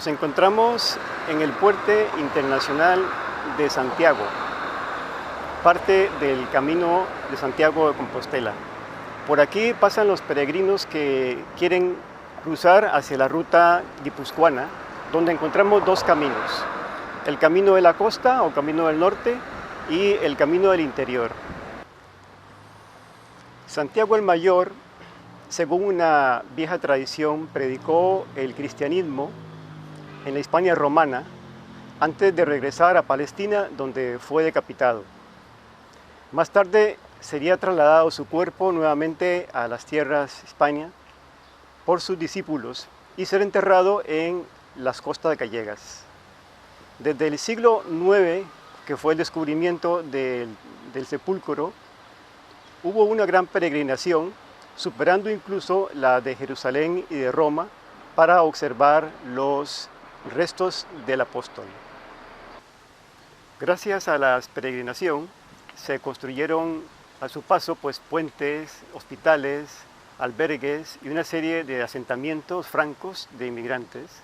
Nos encontramos en el Puerto Internacional de Santiago, parte del Camino de Santiago de Compostela. Por aquí pasan los peregrinos que quieren cruzar hacia la ruta guipuzcoana, donde encontramos dos caminos: el camino de la costa o camino del norte y el camino del interior. Santiago el Mayor, según una vieja tradición, predicó el cristianismo en la Hispania romana antes de regresar a Palestina, donde fue decapitado. Más tarde sería trasladado su cuerpo nuevamente a las tierras Hispania por sus discípulos y ser enterrado en las costas gallegas. Desde el siglo IX, que fue el descubrimiento del sepulcro, hubo una gran peregrinación, superando incluso la de Jerusalén y de Roma, para observar los restos del apóstol. Gracias a la peregrinación se construyeron a su paso puentes, hospitales, albergues y una serie de asentamientos francos de inmigrantes,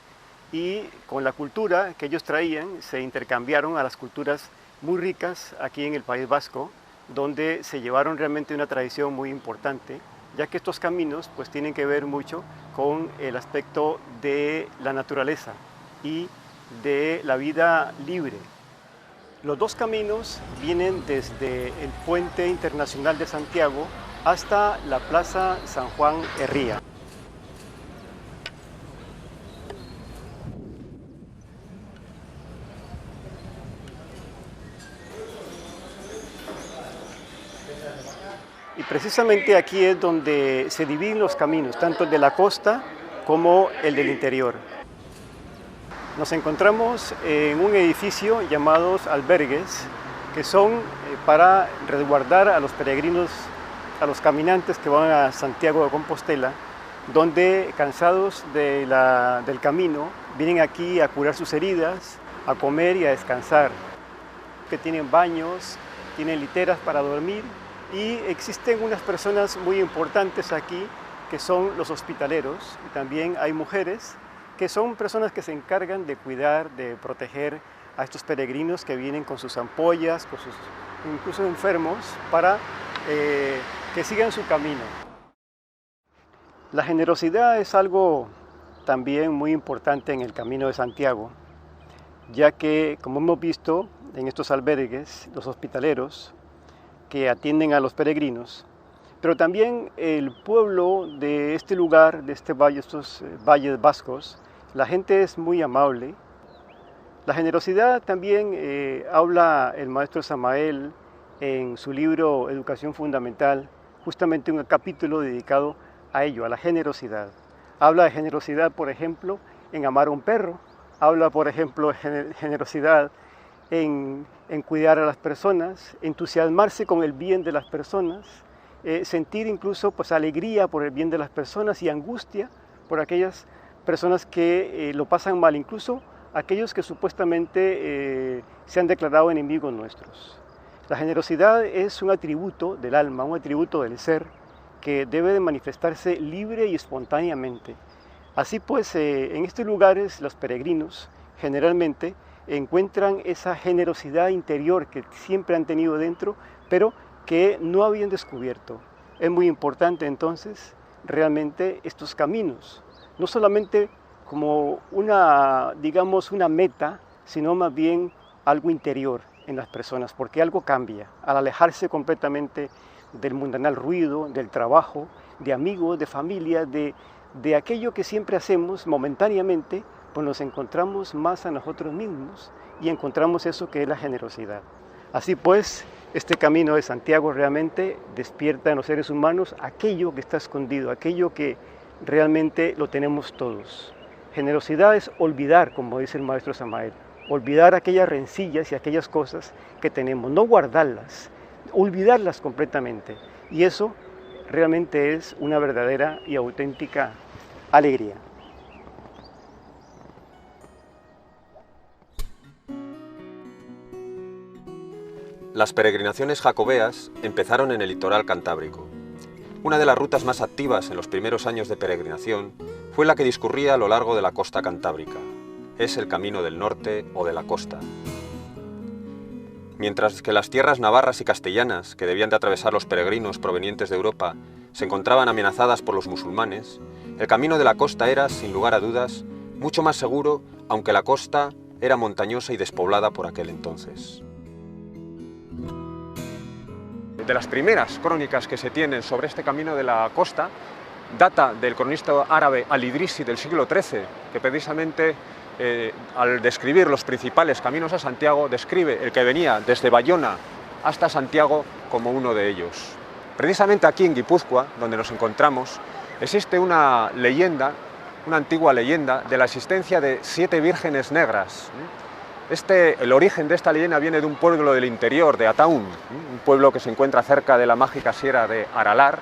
y con la cultura que ellos traían se intercambiaron a las culturas muy ricas aquí en el País Vasco, donde se llevaron realmente una tradición muy importante, ya que estos caminos tienen que ver mucho con el aspecto de la naturaleza y de la vida libre. Los dos caminos vienen desde el Puente Internacional de Santiago hasta la Plaza San Juan Herría. Y precisamente aquí es donde se dividen los caminos, tanto el de la costa como el del interior. Nos encontramos en un edificio llamados albergues, que son para resguardar a los peregrinos, a los caminantes que van a Santiago de Compostela, donde cansados del camino vienen aquí a curar sus heridas, a comer y a descansar. Que tienen baños, tienen literas para dormir, y existen unas personas muy importantes aquí que son los hospitaleros, y también hay mujeres que son personas que se encargan de cuidar, de proteger a estos peregrinos que vienen con sus ampollas, con sus incluso enfermos, para que sigan su camino. La generosidad es algo también muy importante en el Camino de Santiago, ya que, como hemos visto en estos albergues, los hospitaleros que atienden a los peregrinos, pero también el pueblo de este lugar, de este valle, estos valles vascos, la gente es muy amable. La generosidad también habla el maestro Samael en su libro Educación Fundamental, justamente un capítulo dedicado a ello, a la generosidad. Habla de generosidad, por ejemplo, en amar a un perro, habla, por ejemplo, de generosidad en cuidar a las personas, entusiasmarse con el bien de las personas, sentir incluso alegría por el bien de las personas y angustia por aquellas personas que lo pasan mal, incluso aquellos que supuestamente se han declarado enemigos nuestros. La generosidad es un atributo del alma, un atributo del ser, que debe de manifestarse libre y espontáneamente. Así pues, en estos lugares los peregrinos generalmente encuentran esa generosidad interior que siempre han tenido dentro, pero que no habían descubierto. Es muy importante entonces realmente estos caminos, no solamente como una meta, sino más bien algo interior en las personas, porque algo cambia al alejarse completamente del mundanal ruido, del trabajo, de amigos, de familia, de aquello que siempre hacemos momentáneamente, pues nos encontramos más a nosotros mismos y encontramos eso que es la generosidad. Así pues, este Camino de Santiago realmente despierta en los seres humanos aquello que está escondido, aquello que realmente lo tenemos todos. Generosidad es olvidar, como dice el maestro Samael, olvidar aquellas rencillas y aquellas cosas que tenemos, no guardarlas, olvidarlas completamente. Y eso realmente es una verdadera y auténtica alegría. Las peregrinaciones jacobeas empezaron en el litoral cantábrico. Una de las rutas más activas en los primeros años de peregrinación fue la que discurría a lo largo de la costa cantábrica. es el camino del norte o de la costa. Mientras que las tierras navarras y castellanas, que debían de atravesar los peregrinos provenientes de Europa, se encontraban amenazadas por los musulmanes, el camino de la costa era, sin lugar a dudas, mucho más seguro, aunque la costa era montañosa y despoblada por aquel entonces. De las primeras crónicas que se tienen sobre este camino de la costa data del cronista árabe Al-Idrisi del siglo XIII, que precisamente al describir los principales caminos a Santiago describe el que venía desde Bayona hasta Santiago como uno de ellos. Precisamente aquí en Guipúzcoa, donde nos encontramos, existe una leyenda, una antigua leyenda de la existencia de 7 vírgenes negras. El origen de esta leyenda viene de un pueblo del interior, de Ataún, un pueblo que se encuentra cerca de la mágica sierra de Aralar,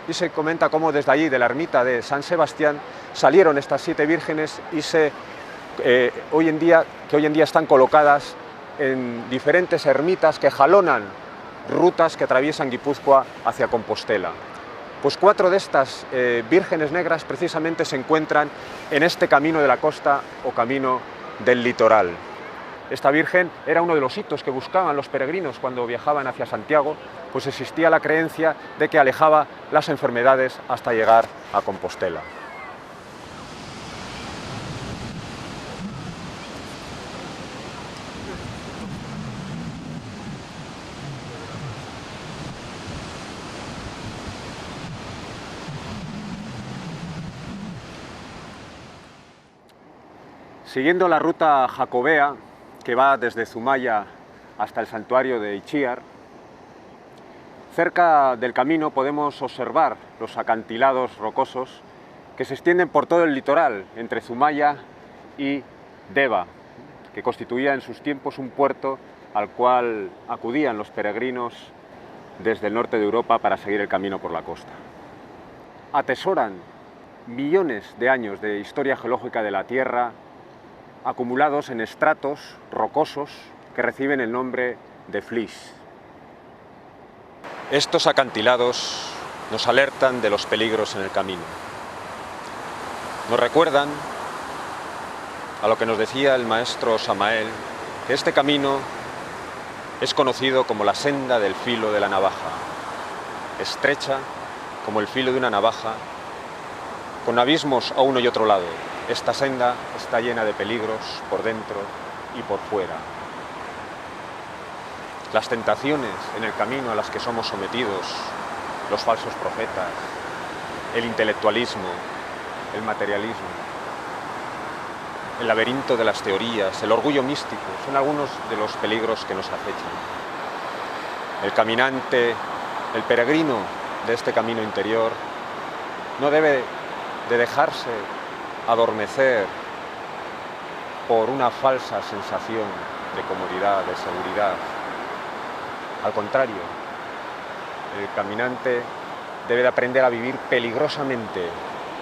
y se comenta cómo desde allí, de la ermita de San Sebastián, salieron estas 7 vírgenes y hoy en día están colocadas en diferentes ermitas que jalonan rutas que atraviesan Guipúzcoa hacia Compostela. Pues 4 de estas vírgenes negras precisamente se encuentran en este camino de la costa o camino del litoral. Esta virgen era uno de los hitos que buscaban los peregrinos cuando viajaban hacia Santiago, pues existía la creencia de que alejaba las enfermedades hasta llegar a Compostela. Siguiendo la ruta jacobea, que va desde Zumaya hasta el santuario de Itziar, cerca del camino podemos observar los acantilados rocosos que se extienden por todo el litoral, entre Zumaya y Deva, que constituía en sus tiempos un puerto al cual acudían los peregrinos desde el norte de Europa para seguir el camino por la costa. Atesoran millones de años de historia geológica de la Tierra, acumulados en estratos rocosos que reciben el nombre de flis. Estos acantilados nos alertan de los peligros en el camino. Nos recuerdan a lo que nos decía el maestro Samael, que este camino es conocido como la senda del filo de la navaja, estrecha como el filo de una navaja, con abismos a uno y otro lado. Esta senda está llena de peligros por dentro y por fuera. Las tentaciones en el camino a las que somos sometidos, los falsos profetas, el intelectualismo, el materialismo, el laberinto de las teorías, el orgullo místico, son algunos de los peligros que nos acechan. El caminante, el peregrino de este camino interior, no debe de dejarse adormecer por una falsa sensación de comodidad, de seguridad. Al contrario, el caminante debe de aprender a vivir peligrosamente,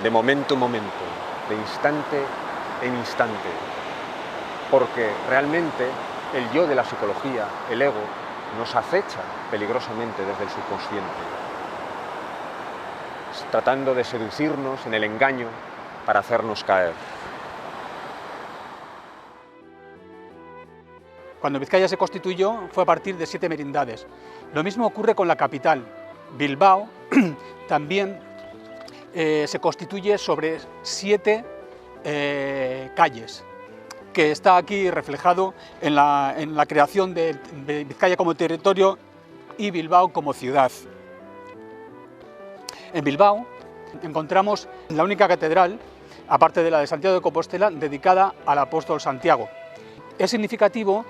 de momento en momento, de instante en instante, porque realmente el yo de la psicología, el ego, nos acecha peligrosamente desde el subconsciente, tratando de seducirnos en el engaño para hacernos caer. Cuando Vizcaya se constituyó fue a partir de 7 merindades. Lo mismo ocurre con la capital. Bilbao también se constituye sobre 7 calles, que está aquí reflejado en la creación de Vizcaya como territorio y Bilbao como ciudad. En Bilbao encontramos la única catedral, aparte de la de Santiago de Compostela, dedicada al apóstol Santiago. Es significativo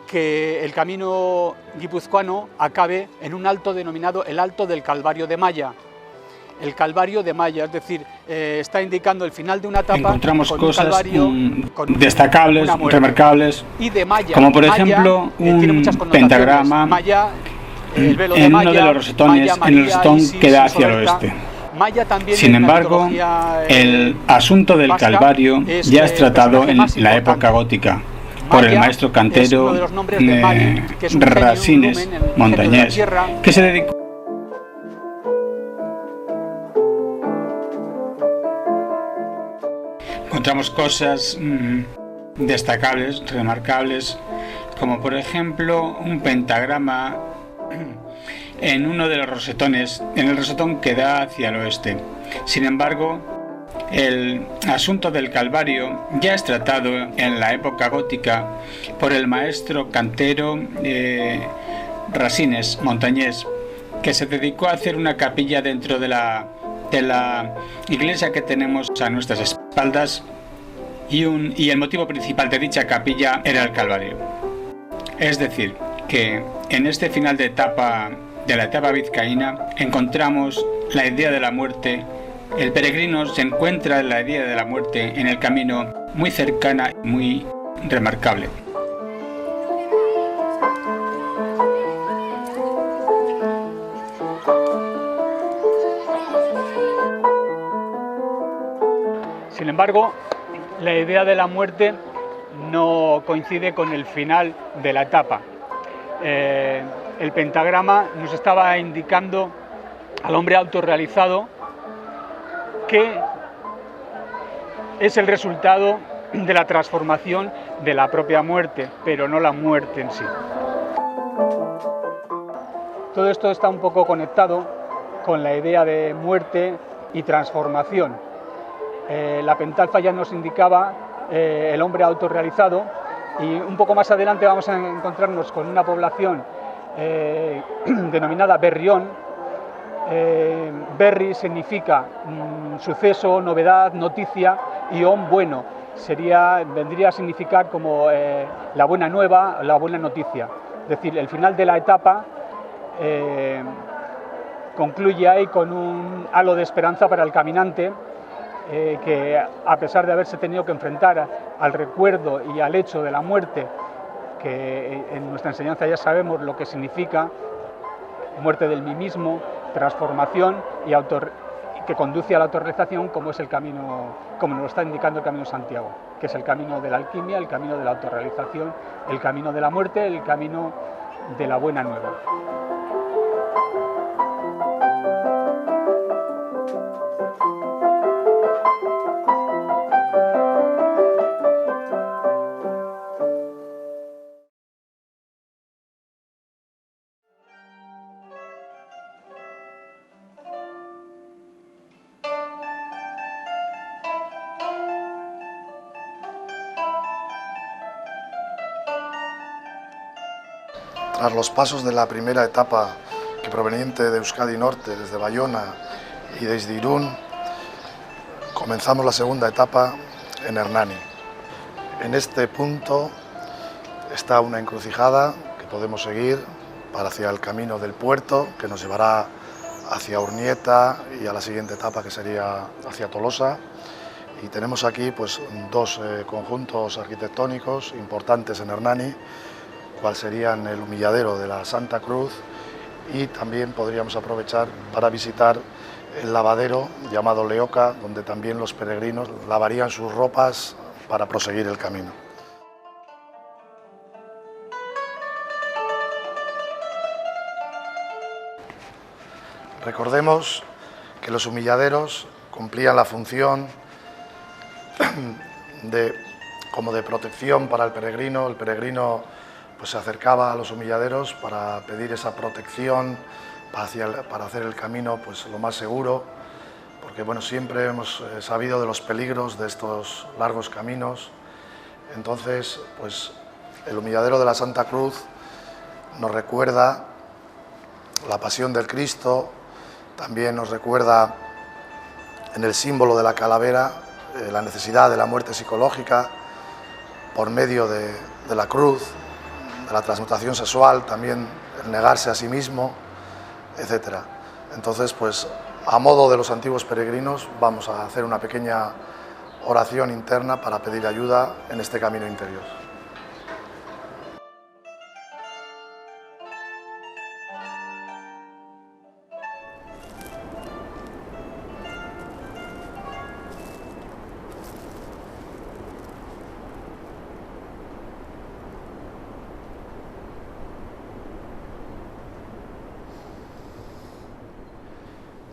que el camino guipuzcoano acabe en un alto denominado el Alto del Calvario de Maya. El Calvario de Maya, es decir, está indicando el final de una etapa. Encontramos con cosas un calvario, con destacables, remarcables, y de Maya, como por Maya, ejemplo un pentagrama Maya, el velo de en Maya, uno de los rosetones, Maya, en el rosetón Isis, que da hacia el Soberta. oeste. Maya también. Sin embargo, el asunto del Calvario ya es tratado en la época gótica por el maestro cantero Rasines Montañés, que se dedicó. Encontramos cosas destacables, remarcables, como por ejemplo un pentagrama en uno de los rosetones, en el rosetón que da hacia el oeste. Sin embargo, el asunto del Calvario ya es tratado en la época gótica por el maestro cantero Rasines Montañés, que se dedicó a hacer una capilla dentro de la iglesia que tenemos a nuestras espaldas, y el motivo principal de dicha capilla era el Calvario. Es decir, que en este final de la etapa vizcaína encontramos la idea de la muerte. El peregrino se encuentra la idea de la muerte en el camino muy cercana y muy remarcable. Sin embargo, la idea de la muerte no coincide con el final de la etapa. El pentagrama nos estaba indicando al hombre autorrealizado que es el resultado de la transformación de la propia muerte, pero no la muerte en sí. Todo esto está un poco conectado con la idea de muerte y transformación. La pentalfa ya nos indicaba el hombre autorrealizado, y un poco más adelante vamos a encontrarnos con una población denominada Berrión. Berri significa suceso, novedad, noticia, y on bueno vendría a significar como la buena nueva, la buena noticia. Es decir, el final de la etapa concluye ahí con un halo de esperanza para el caminante, que a pesar de haberse tenido que enfrentar al recuerdo y al hecho de la muerte, que en nuestra enseñanza ya sabemos lo que significa, muerte del mí mismo, transformación y que conduce a la autorrealización, como es el camino, como nos lo está indicando el Camino de Santiago, que es el camino de la alquimia, el camino de la autorrealización, el camino de la muerte, el camino de la buena nueva. Tras los pasos de la primera etapa, que proveniente de Euskadi Norte, desde Bayona y desde Irún, comenzamos la segunda etapa en Hernani. En este punto está una encrucijada que podemos seguir para hacia el camino del puerto, que nos llevará hacia Urnieta y a la siguiente etapa, que sería hacia Tolosa. Y tenemos aquí pues, dos conjuntos arquitectónicos importantes en Hernani, cuál serían el humilladero de la Santa Cruz, y también podríamos aprovechar para visitar el lavadero llamado Leoca, donde también los peregrinos lavarían sus ropas para proseguir el camino. Recordemos que los humilladeros cumplían la función como de protección para el peregrino. El peregrino pues se acercaba a los humilladeros para pedir esa protección, para hacer el camino pues lo más seguro, porque bueno, siempre hemos sabido de los peligros de estos largos caminos. Entonces pues el humilladero de la Santa Cruz nos recuerda la pasión del Cristo, también nos recuerda en el símbolo de la calavera la necesidad de la muerte psicológica por medio de la cruz, de la transmutación sexual, también el negarse a sí mismo, etc. Entonces, pues a modo de los antiguos peregrinos, vamos a hacer una pequeña oración interna para pedir ayuda en este camino interior.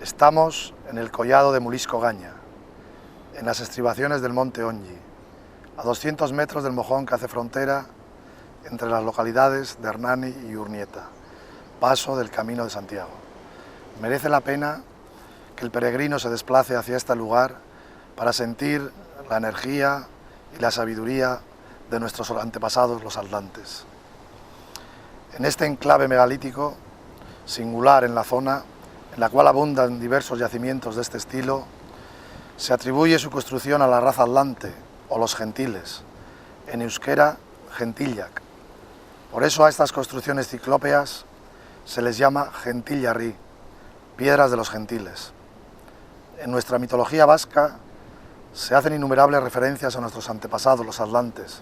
Estamos en el collado de Mulisco Gaña, en las estribaciones del monte Onyi, a 200 metros del mojón que hace frontera entre las localidades de Hernani y Urnieta, paso del Camino de Santiago. Merece la pena que el peregrino se desplace hacia este lugar para sentir la energía y la sabiduría de nuestros antepasados los atlantes. En este enclave megalítico, singular en la zona, en la cual abundan diversos yacimientos de este estilo, se atribuye su construcción a la raza atlante o los gentiles, en euskera gentillac. Por eso a estas construcciones ciclópeas se les llama gentillarri, piedras de los gentiles. En nuestra mitología vasca se hacen innumerables referencias a nuestros antepasados, los atlantes.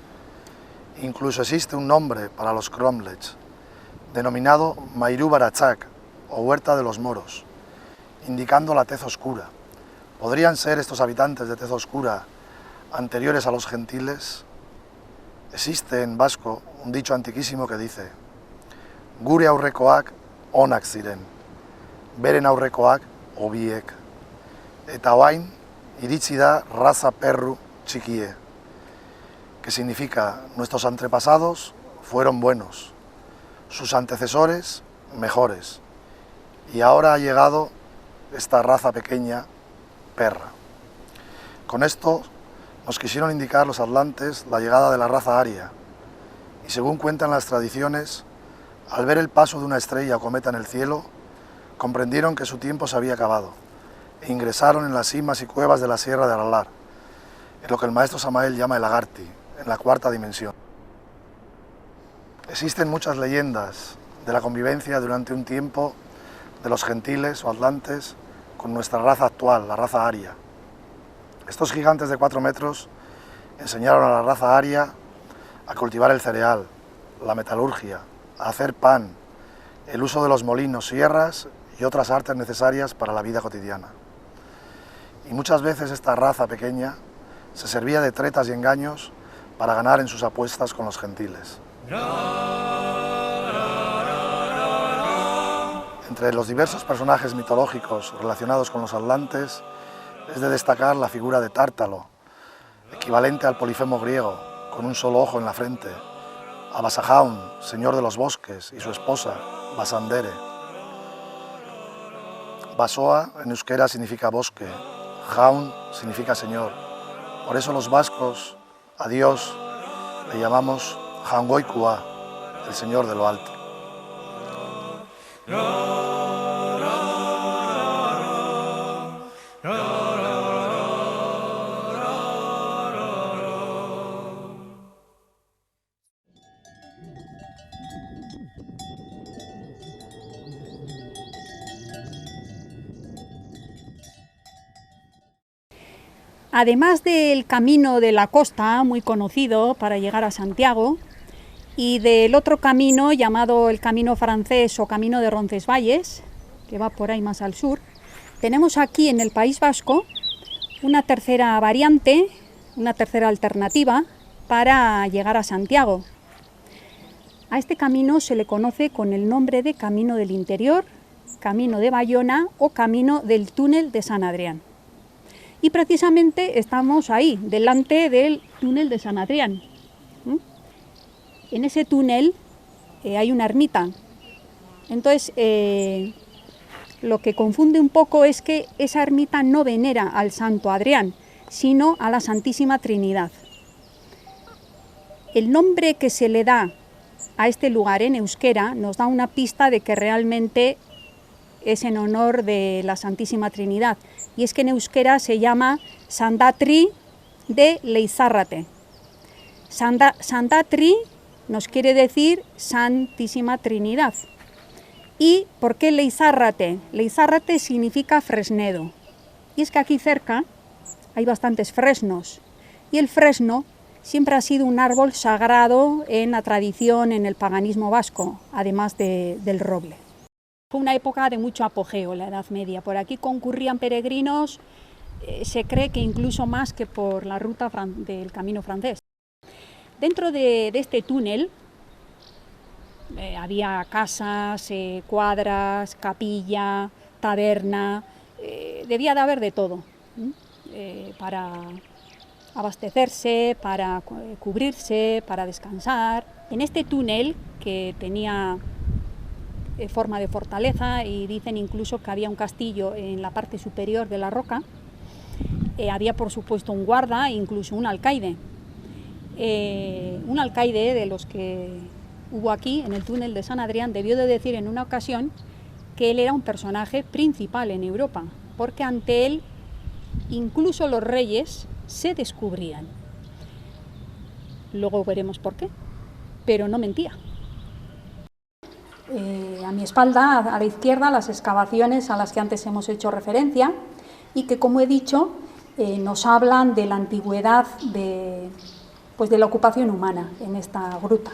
Incluso existe un nombre para los cromlechs, denominado Mairu Baratzak, o huerta de los moros, indicando la tez oscura. ¿Podrían ser estos habitantes de tez oscura anteriores a los gentiles? Existe en vasco un dicho antiquísimo que dice: Gure aurrekoak onak ziren, beren aurrekoak hobiek, eta orain iritsi da raza perru txikie, que significa: nuestros antepasados fueron buenos, sus antecesores mejores, y ahora ha llegado esta raza pequeña, perra. Con esto nos quisieron indicar los atlantes la llegada de la raza aria, y según cuentan las tradiciones, al ver el paso de una estrella o cometa en el cielo, comprendieron que su tiempo se había acabado, e ingresaron en las cimas y cuevas de la Sierra de Aralar, en lo que el maestro Samael llama el Agarti, en la cuarta dimensión. Existen muchas leyendas de la convivencia durante un tiempo de los gentiles o atlantes con nuestra raza actual, la raza aria. Estos gigantes de 4 metros enseñaron a la raza aria a cultivar el cereal, la metalurgia, a hacer pan, el uso de los molinos, sierras y otras artes necesarias para la vida cotidiana. Y muchas veces esta raza pequeña se servía de tretas y engaños para ganar en sus apuestas con los gentiles. Entre los diversos personajes mitológicos relacionados con los atlantes, es de destacar la figura de Tártalo, equivalente al Polifemo griego, con un solo ojo en la frente, a Basajaun, señor de los bosques, y su esposa, Basandere. Basoa en euskera significa bosque, Jaun significa señor. Por eso los vascos a Dios le llamamos Jaungoikua, el señor de lo alto. Además del camino de la costa, muy conocido para llegar a Santiago, y del otro camino llamado el camino francés o camino de Roncesvalles, que va por ahí más al sur, tenemos aquí en el País Vasco una tercera variante, una tercera alternativa para llegar a Santiago. A este camino se le conoce con el nombre de Camino del Interior, Camino de Bayona o Camino del Túnel de San Adrián. Y precisamente estamos ahí, delante del túnel de San Adrián. En ese túnel hay una ermita. Entonces, lo que confunde un poco es que esa ermita no venera al Santo Adrián, sino a la Santísima Trinidad. El nombre que se le da a este lugar en euskera nos da una pista de que realmente es en honor de la Santísima Trinidad, y es que en euskera se llama Sandatri de Leizarrate. Sandatri nos quiere decir Santísima Trinidad. ¿Y por qué Leizarrate? Leizarrate significa fresnedo, y es que aquí cerca hay bastantes fresnos, y el fresno siempre ha sido un árbol sagrado en la tradición, en el paganismo vasco, además del roble. Fue una época de mucho apogeo, la Edad Media. Por aquí concurrían peregrinos, se cree que incluso más que por la ruta del camino francés. Dentro de este túnel había casas, cuadras, capilla, taberna, debía de haber de todo para abastecerse, para cubrirse, para descansar. En este túnel, que tenía forma de fortaleza, y dicen incluso que había un castillo en la parte superior de la roca, había por supuesto un guarda e incluso un alcaide. Un alcaide de los que hubo aquí en el túnel de San Adrián debió de decir en una ocasión que él era un personaje principal en Europa, porque ante él incluso los reyes se descubrían. Luego veremos por qué, pero no mentía. A mi espalda, a la izquierda, las excavaciones a las que antes hemos hecho referencia y que, como he dicho, nos hablan de la antigüedad de la ocupación humana en esta gruta.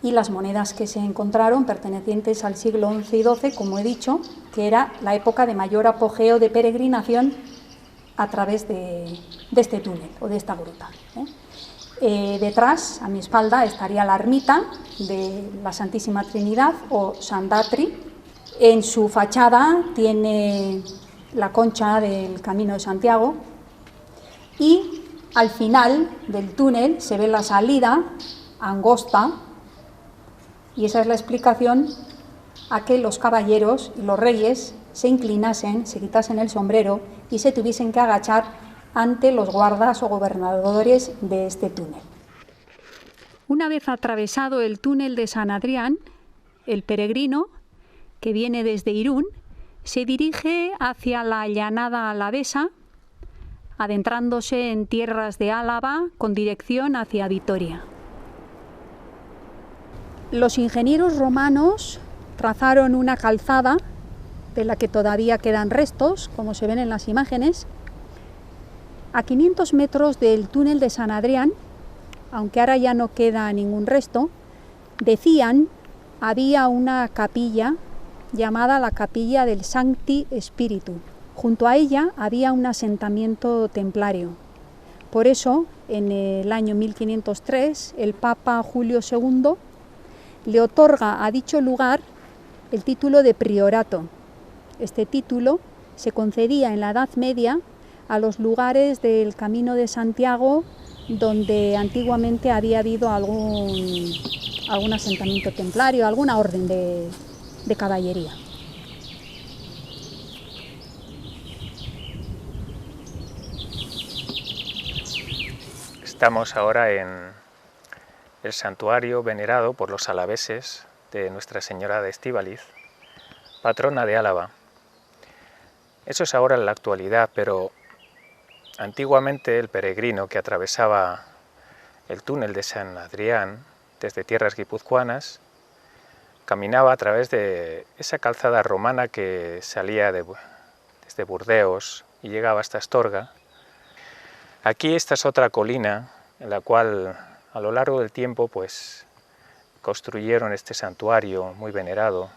Y las monedas que se encontraron pertenecientes al siglo XI y XII, como he dicho, que era la época de mayor apogeo de peregrinación a través de este túnel o de esta gruta. Detrás, a mi espalda, estaría la ermita de la Santísima Trinidad o Sandatri. En su fachada tiene la concha del Camino de Santiago y al final del túnel se ve la salida angosta, y esa es la explicación a que los caballeros y los reyes se inclinasen, se quitasen el sombrero y se tuviesen que agachar ante los guardas o gobernadores de este túnel. Una vez atravesado el túnel de San Adrián, el peregrino, que viene desde Irún, se dirige hacia la llanada alavesa, adentrándose en tierras de Álava con dirección hacia Vitoria. Los ingenieros romanos trazaron una calzada de la que todavía quedan restos, como se ven en las imágenes. A 500 metros del túnel de San Adrián, aunque ahora ya no queda ningún resto, decían había una capilla llamada la Capilla del Sancti Spiritu. Junto a ella había un asentamiento templario. Por eso, en el año 1503, el Papa Julio II le otorga a dicho lugar el título de priorato. Este título se concedía en la Edad Media a los lugares del Camino de Santiago donde antiguamente había habido algún asentamiento templario, alguna orden de caballería. Estamos ahora en el santuario venerado por los alaveses de Nuestra Señora de Estíbaliz, patrona de Álava. Eso es ahora en la actualidad, pero antiguamente el peregrino que atravesaba el túnel de San Adrián desde tierras guipuzcoanas caminaba a través de esa calzada romana que salía desde Burdeos y llegaba hasta Astorga. Aquí esta es otra colina en la cual a lo largo del tiempo pues construyeron este santuario muy venerado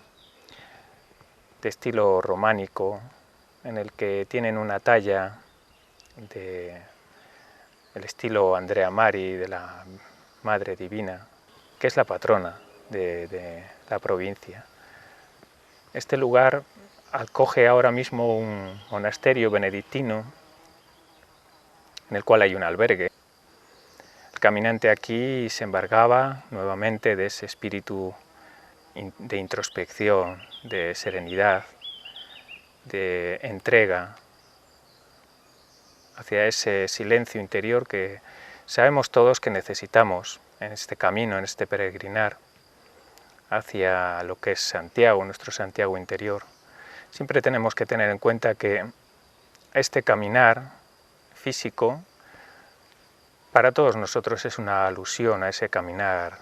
de estilo románico, en el que tienen una talla del estilo Andrea Mari, de la Madre Divina, que es la patrona de la provincia. Este lugar acoge ahora mismo un monasterio benedictino en el cual hay un albergue. El caminante aquí se embargaba nuevamente de ese espíritu de introspección, de serenidad, de entrega hacia ese silencio interior que sabemos todos que necesitamos en este camino, en este peregrinar hacia lo que es Santiago, nuestro Santiago interior. Siempre tenemos que tener en cuenta que este caminar físico para todos nosotros es una alusión a ese caminar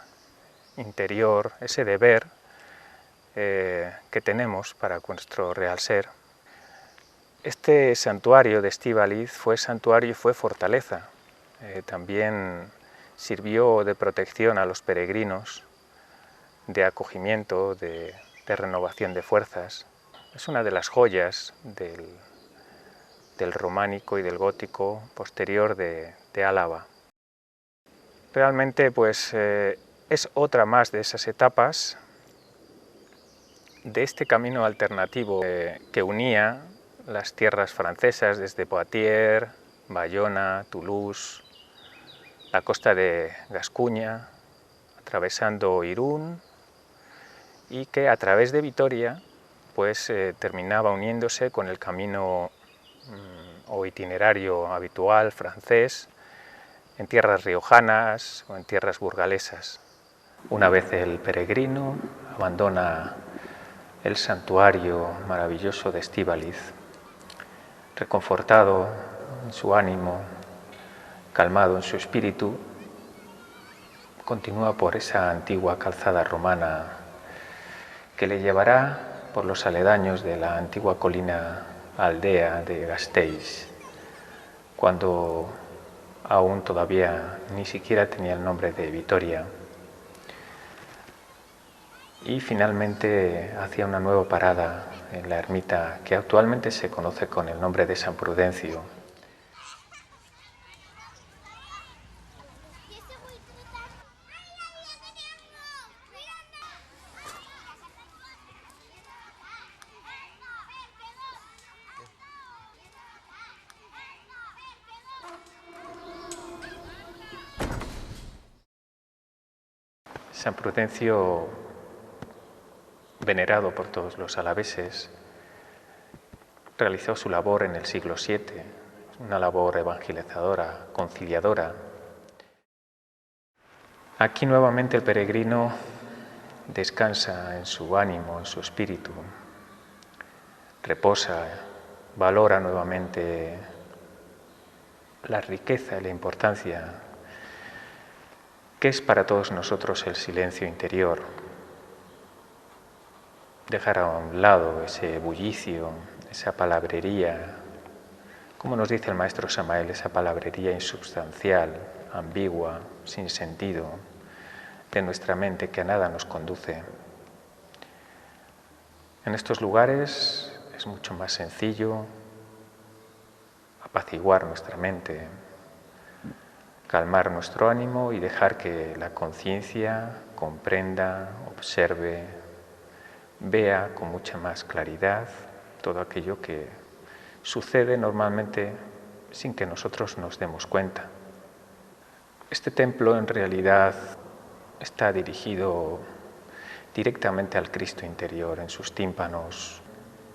interior, ese deber que tenemos para nuestro real ser. Este santuario de Estíbaliz fue santuario y fue fortaleza. También sirvió de protección a los peregrinos, de acogimiento, de renovación de fuerzas. Es una de las joyas del románico y del gótico posterior de Álava. Realmente pues es otra más de esas etapas de este camino alternativo que unía las tierras francesas desde Poitiers, Bayona, Toulouse, la costa de Gascuña, atravesando Irún, y que a través de Vitoria pues terminaba uniéndose con el camino o itinerario habitual francés en tierras riojanas o en tierras burgalesas. Una vez el peregrino abandona el santuario maravilloso de Estíbaliz, reconfortado en su ánimo, calmado en su espíritu, continúa por esa antigua calzada romana que le llevará por los aledaños de la antigua colina aldea de Gasteiz, cuando aún todavía ni siquiera tenía el nombre de Vitoria. Y finalmente hacía una nueva parada en la ermita que actualmente se conoce con el nombre de San Prudencio. San Prudencio, venerado por todos los alaveses, realizó su labor en el siglo VII, una labor evangelizadora, conciliadora. Aquí nuevamente el peregrino descansa en su ánimo, en su espíritu, reposa, valora nuevamente la riqueza y la importancia que es para todos nosotros el silencio interior. Dejar a un lado ese bullicio, esa palabrería, como nos dice el maestro Samael, esa palabrería insubstancial, ambigua, sin sentido, de nuestra mente que a nada nos conduce. En estos lugares es mucho más sencillo apaciguar nuestra mente, calmar nuestro ánimo y dejar que la conciencia comprenda, observe, vea con mucha más claridad todo aquello que sucede normalmente sin que nosotros nos demos cuenta. Este templo en realidad está dirigido directamente al Cristo interior, en sus tímpanos,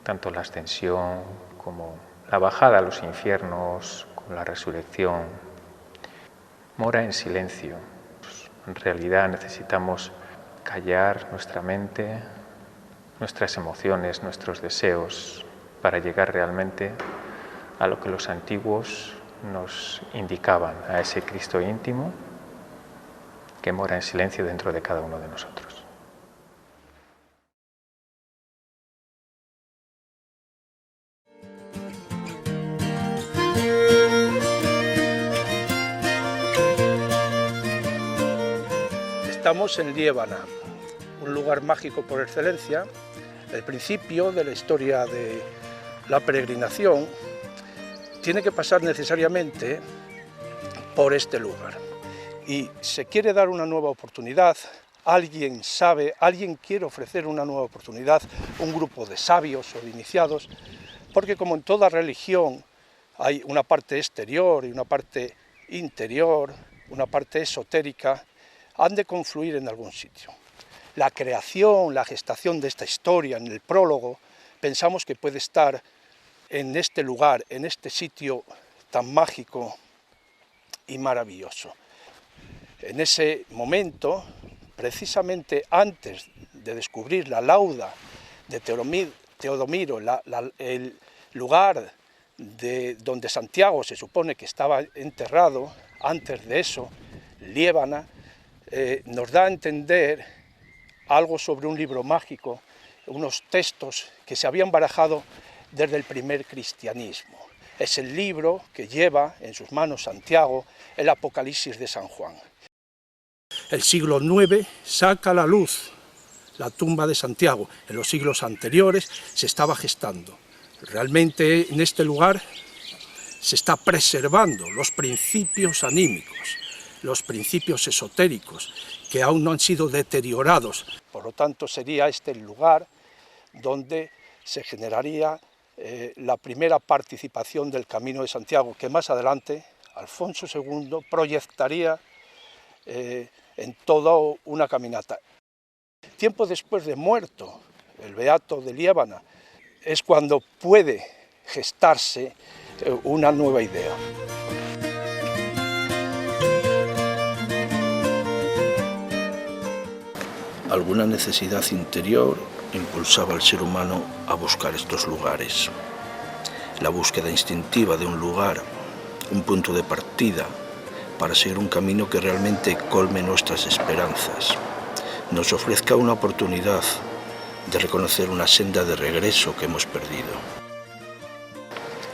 tanto la ascensión como la bajada a los infiernos, como la resurrección. Mora en silencio. En realidad necesitamos callar nuestra mente, nuestras emociones, nuestros deseos, para llegar realmente a lo que los antiguos nos indicaban, a ese Cristo íntimo que mora en silencio dentro de cada uno de nosotros. Estamos en Liébana, un lugar mágico por excelencia, el principio de la historia de la peregrinación tiene que pasar necesariamente por este lugar. Y se quiere dar una nueva oportunidad, alguien sabe, alguien quiere ofrecer una nueva oportunidad, un grupo de sabios o de iniciados, porque como en toda religión hay una parte exterior y una parte interior, una parte esotérica, han de confluir en algún sitio. La creación, la gestación de esta historia, en el prólogo, pensamos que puede estar en este lugar, en este sitio tan mágico y maravilloso. En ese momento, precisamente antes de descubrir la lauda de Teodomiro, el lugar donde Santiago se supone que estaba enterrado, antes de eso, Liébana, nos da a entender algo sobre un libro mágico, unos textos que se habían barajado desde el primer cristianismo. Es el libro que lleva en sus manos Santiago, el Apocalipsis de San Juan. El siglo IX saca a la luz la tumba de Santiago. En los siglos anteriores se estaba gestando. Realmente en este lugar se está preservando los principios anímicos, los principios esotéricos, que aún no han sido deteriorados. Por lo tanto, sería este el lugar donde se generaría la primera participación del Camino de Santiago, que más adelante Alfonso II proyectaría en toda una caminata. Tiempo después de muerto el beato de Liébana, es cuando puede gestarse una nueva idea. Alguna necesidad interior impulsaba al ser humano a buscar estos lugares. La búsqueda instintiva de un lugar, un punto de partida para seguir un camino que realmente colme nuestras esperanzas, nos ofrezca una oportunidad de reconocer una senda de regreso que hemos perdido.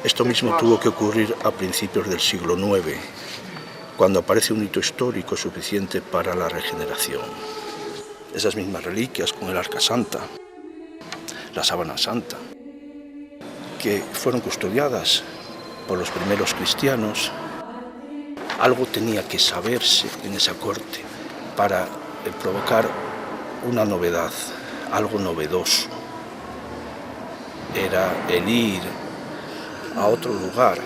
Esto mismo tuvo que ocurrir a principios del siglo IX, cuando aparece un hito histórico suficiente para la regeneración. Esas mismas reliquias con el Arca Santa, la Sábana Santa, que fueron custodiadas por los primeros cristianos. Algo tenía que saberse en esa corte para provocar una novedad, algo novedoso. Era el ir a otro lugar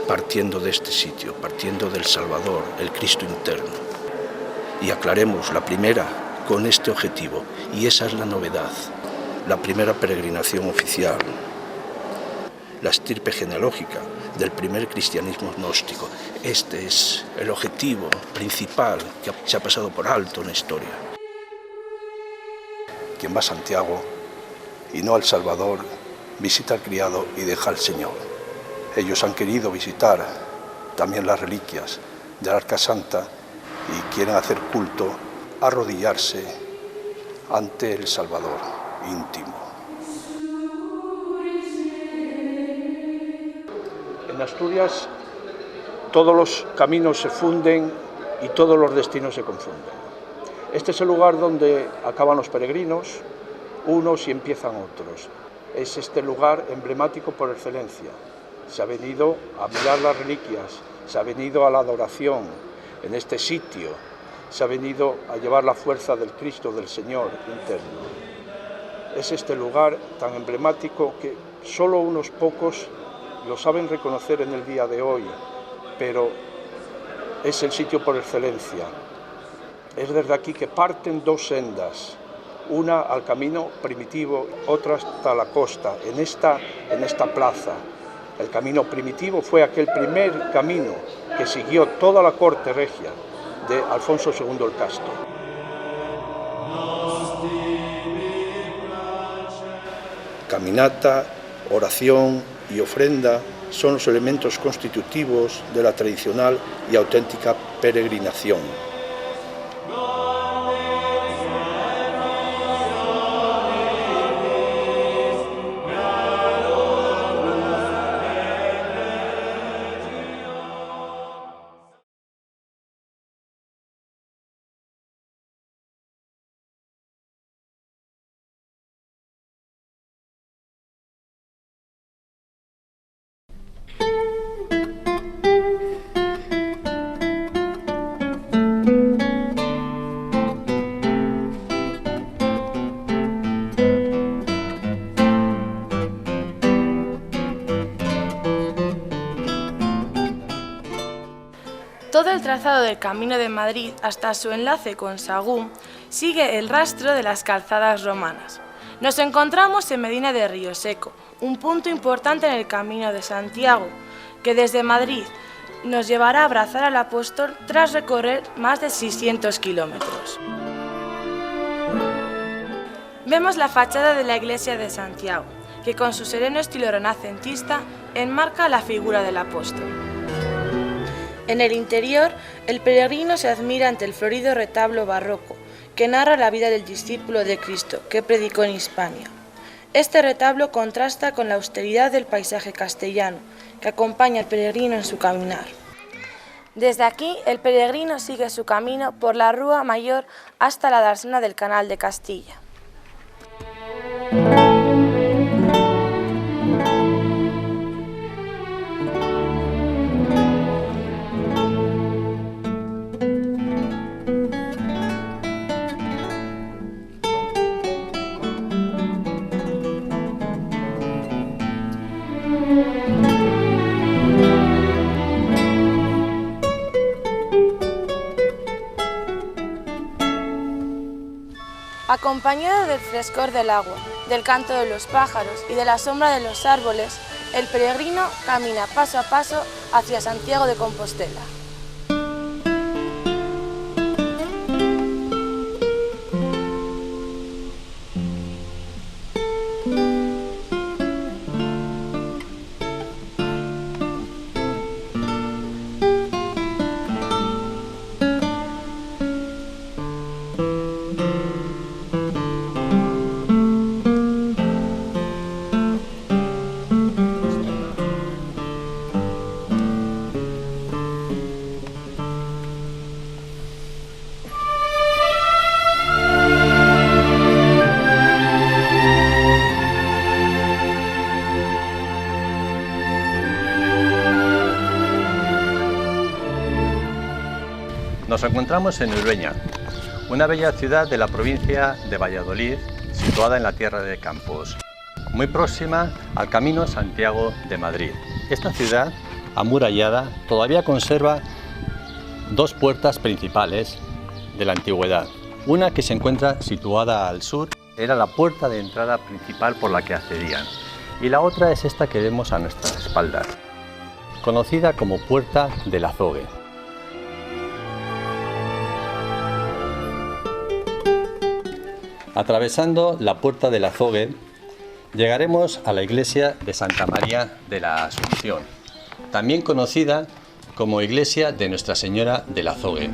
partiendo de este sitio, partiendo del Salvador, el Cristo interno. Y aclaremos, la primera con este objetivo, y esa es la novedad, la primera peregrinación oficial, la estirpe genealógica del primer cristianismo gnóstico. Este es el objetivo principal que se ha pasado por alto en la historia. Quien va a Santiago y no al Salvador, visita al criado y deja al Señor. Ellos han querido visitar también las reliquias del Arca Santa y quieren hacer culto, arrodillarse ante el Salvador íntimo. En Asturias todos los caminos se funden y todos los destinos se confunden. Este es el lugar donde acaban los peregrinos, unos y empiezan otros. Es este lugar emblemático por excelencia. Se ha venido a mirar las reliquias, se ha venido a la adoración en este sitio, se ha venido a llevar la fuerza del Cristo, del Señor interno. Es este lugar tan emblemático que solo unos pocos lo saben reconocer en el día de hoy, pero es el sitio por excelencia. Es desde aquí que parten dos sendas, una al camino primitivo, otra hasta la costa, en esta plaza. El camino primitivo fue aquel primer camino que siguió toda la corte regia de Alfonso II el Casto. Caminata, oración y ofrenda son los elementos constitutivos de la tradicional y auténtica peregrinación. Todo el trazado del Camino de Madrid hasta su enlace con Sagún sigue el rastro de las calzadas romanas. Nos encontramos en Medina de Rioseco, un punto importante en el Camino de Santiago, que desde Madrid nos llevará a abrazar al apóstol tras recorrer más de 600 kilómetros. Vemos la fachada de la iglesia de Santiago, que con su sereno estilo renacentista enmarca la figura del apóstol. En el interior, el peregrino se admira ante el florido retablo barroco, que narra la vida del discípulo de Cristo, que predicó en Hispania. Este retablo contrasta con la austeridad del paisaje castellano, que acompaña al peregrino en su caminar. Desde aquí, el peregrino sigue su camino por la Rúa Mayor hasta la dársena del Canal de Castilla. Acompañado del frescor del agua, del canto de los pájaros y de la sombra de los árboles, el peregrino camina paso a paso hacia Santiago de Compostela. Nos encontramos en Urueña, una bella ciudad de la provincia de Valladolid, situada en la tierra de Campos, muy próxima al Camino Santiago de Madrid. Esta ciudad, amurallada, todavía conserva dos puertas principales de la antigüedad. Una que se encuentra situada al sur, era la puerta de entrada principal por la que accedían, y la otra es esta que vemos a nuestras espaldas, conocida como Puerta del Azogue. Atravesando la Puerta del Azogue, llegaremos a la iglesia de Santa María de la Asunción, también conocida como iglesia de Nuestra Señora del Azogue.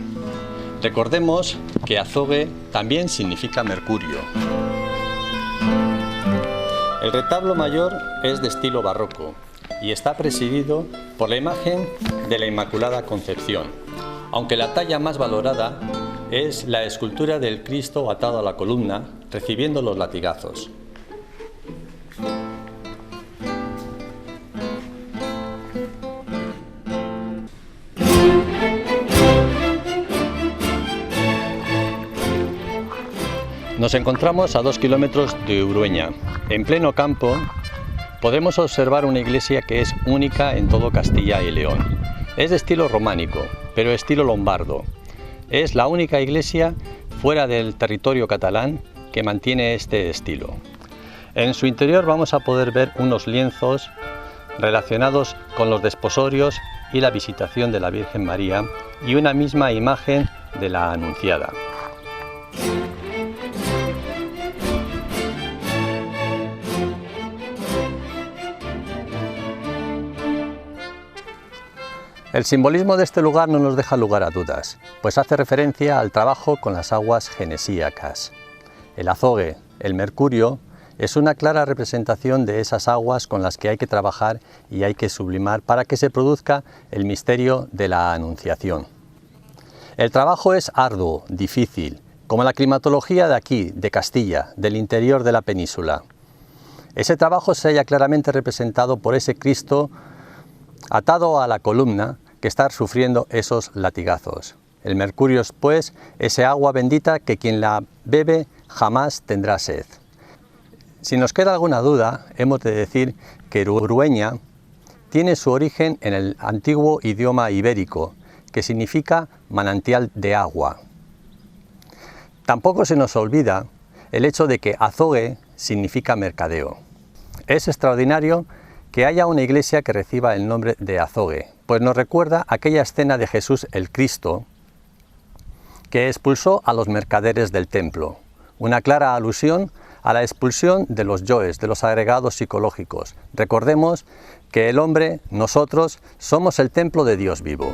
Recordemos que azogue también significa mercurio. El retablo mayor es de estilo barroco y está presidido por la imagen de la Inmaculada Concepción, aunque la talla más valorada es la escultura del Cristo atado a la columna, recibiendo los latigazos. Nos encontramos a 2 kilómetros de Urueña. En pleno campo podemos observar una iglesia que es única en todo Castilla y León. Es de estilo románico, pero estilo lombardo. Es la única iglesia fuera del territorio catalán que mantiene este estilo. En su interior vamos a poder ver unos lienzos relacionados con los desposorios y la visitación de la Virgen María y una misma imagen de la Anunciada. El simbolismo de este lugar no nos deja lugar a dudas, pues hace referencia al trabajo con las aguas genesíacas. El azogue, el mercurio, es una clara representación de esas aguas con las que hay que trabajar y hay que sublimar para que se produzca el misterio de la Anunciación. El trabajo es arduo, difícil, como la climatología de aquí, de Castilla, del interior de la península. Ese trabajo se halla claramente representado por ese Cristo atado a la columna que está sufriendo esos latigazos. El mercurio es, pues, ese agua bendita que quien la bebe jamás tendrá sed. Si nos queda alguna duda, hemos de decir que Urueña tiene su origen en el antiguo idioma ibérico, que significa manantial de agua. Tampoco se nos olvida el hecho de que azogue significa mercadeo. Es extraordinario que haya una iglesia que reciba el nombre de azogue, pues nos recuerda aquella escena de Jesús el Cristo que expulsó a los mercaderes del templo, una clara alusión a la expulsión de los yoes, de los agregados psicológicos. Recordemos que el hombre, nosotros, somos el templo de Dios vivo.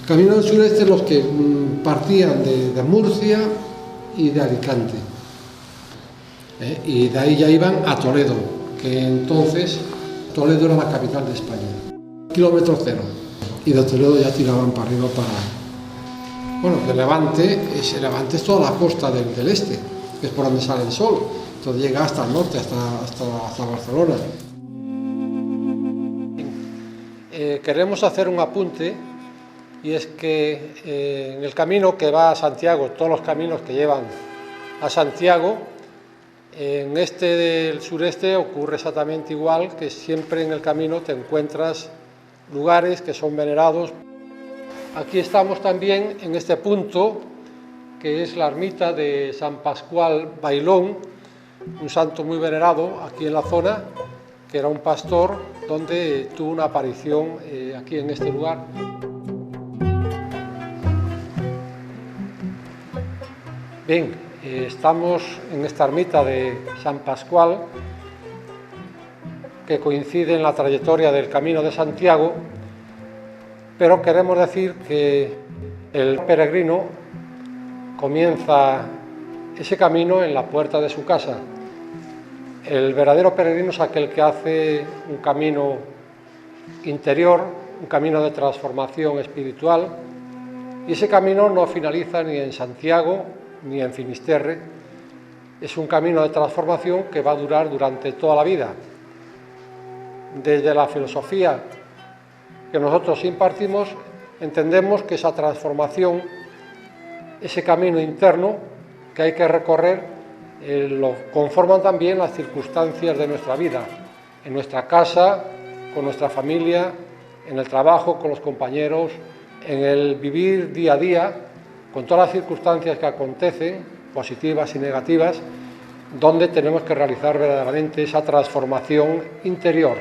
Camino del Sureste los que partían de Murcia y de Alicante. Y de ahí ya iban a Toledo, que entonces Toledo era la capital de España. Kilómetro cero. Y de Toledo ya tiraban para arriba para... Bueno, de Levante es toda la costa del este, que es por donde sale el sol. Entonces llega hasta el norte, hasta Barcelona. Queremos hacer un apunte, y es que en el camino que va a Santiago, todos los caminos que llevan a Santiago, en este del sureste ocurre exactamente igual, que siempre en el camino te encuentras lugares que son venerados. Aquí estamos también en este punto, que es la ermita de San Pascual Bailón, un santo muy venerado aquí en la zona, que era un pastor donde tuvo una aparición aquí en este lugar. Bien, estamos en esta ermita de San Pascual, que coincide en la trayectoria del Camino de Santiago, pero queremos decir que el peregrino comienza ese camino en la puerta de su casa. El verdadero peregrino es aquel que hace un camino interior, un camino de transformación espiritual, y ese camino no finaliza ni en Santiago ni en Finisterre. Es un camino de transformación que va a durar durante toda la vida. Desde la filosofía que nosotros impartimos, entendemos que esa transformación, ese camino interno que hay que recorrer, lo conforman también las circunstancias de nuestra vida, en nuestra casa, con nuestra familia, en el trabajo, con los compañeros, en el vivir día a día, con todas las circunstancias que acontecen, positivas y negativas, donde tenemos que realizar verdaderamente esa transformación interior.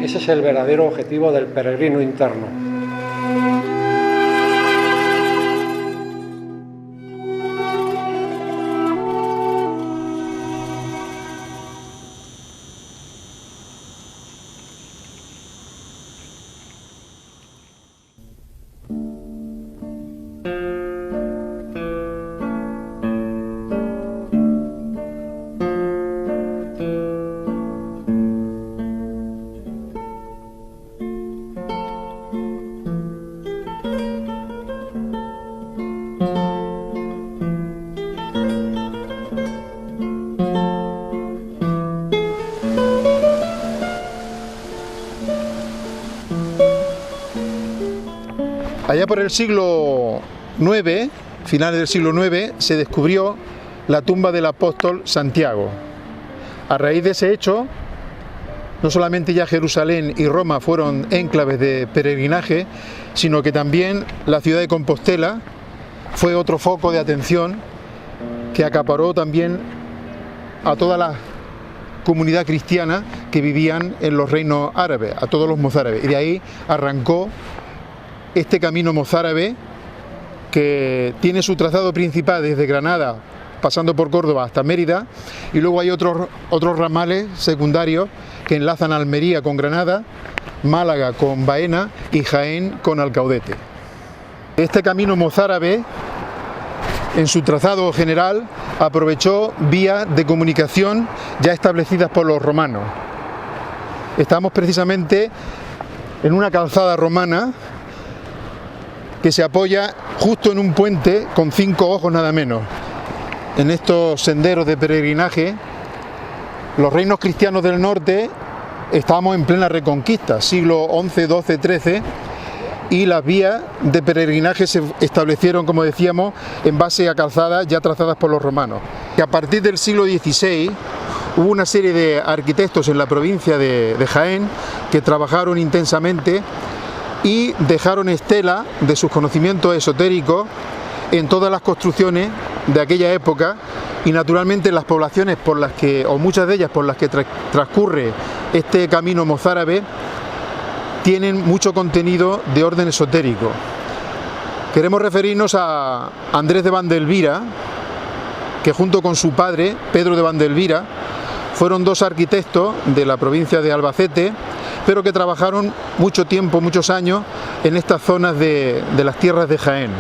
Ese es el verdadero objetivo del peregrino interno. Allá por el siglo IX, finales del siglo IX, se descubrió la tumba del apóstol Santiago. A raíz de ese hecho, no solamente ya Jerusalén y Roma fueron enclaves de peregrinaje, sino que también la ciudad de Compostela fue otro foco de atención que acaparó también a toda la comunidad cristiana que vivían en los reinos árabes, a todos los mozárabes. Y de ahí arrancó este camino mozárabe, que tiene su trazado principal desde Granada, pasando por Córdoba hasta Mérida, y luego hay otros ramales secundarios que enlazan Almería con Granada, Málaga con Baena y Jaén con Alcaudete. Este camino mozárabe, en su trazado general, aprovechó vías de comunicación ya establecidas por los romanos. Estamos precisamente en una calzada romana que se apoya justo en un puente con 5 ojos nada menos. En estos senderos de peregrinaje, los reinos cristianos del norte estábamos en plena reconquista, siglo XI, XII, XIII, y las vías de peregrinaje se establecieron, como decíamos, en base a calzadas ya trazadas por los romanos. Y a partir del siglo XVI hubo una serie de arquitectos en la provincia de Jaén que trabajaron intensamente y dejaron estela de sus conocimientos esotéricos en todas las construcciones de aquella época, y naturalmente las poblaciones por las que, o muchas de ellas por las que transcurre este camino mozárabe, tienen mucho contenido de orden esotérico. Queremos referirnos a Andrés de Vandelvira, que junto con su padre, Pedro de Vandelvira, fueron 2 arquitectos de la provincia de Albacete pero que trabajaron mucho tiempo, muchos años, en estas zonas de las tierras de Jaén,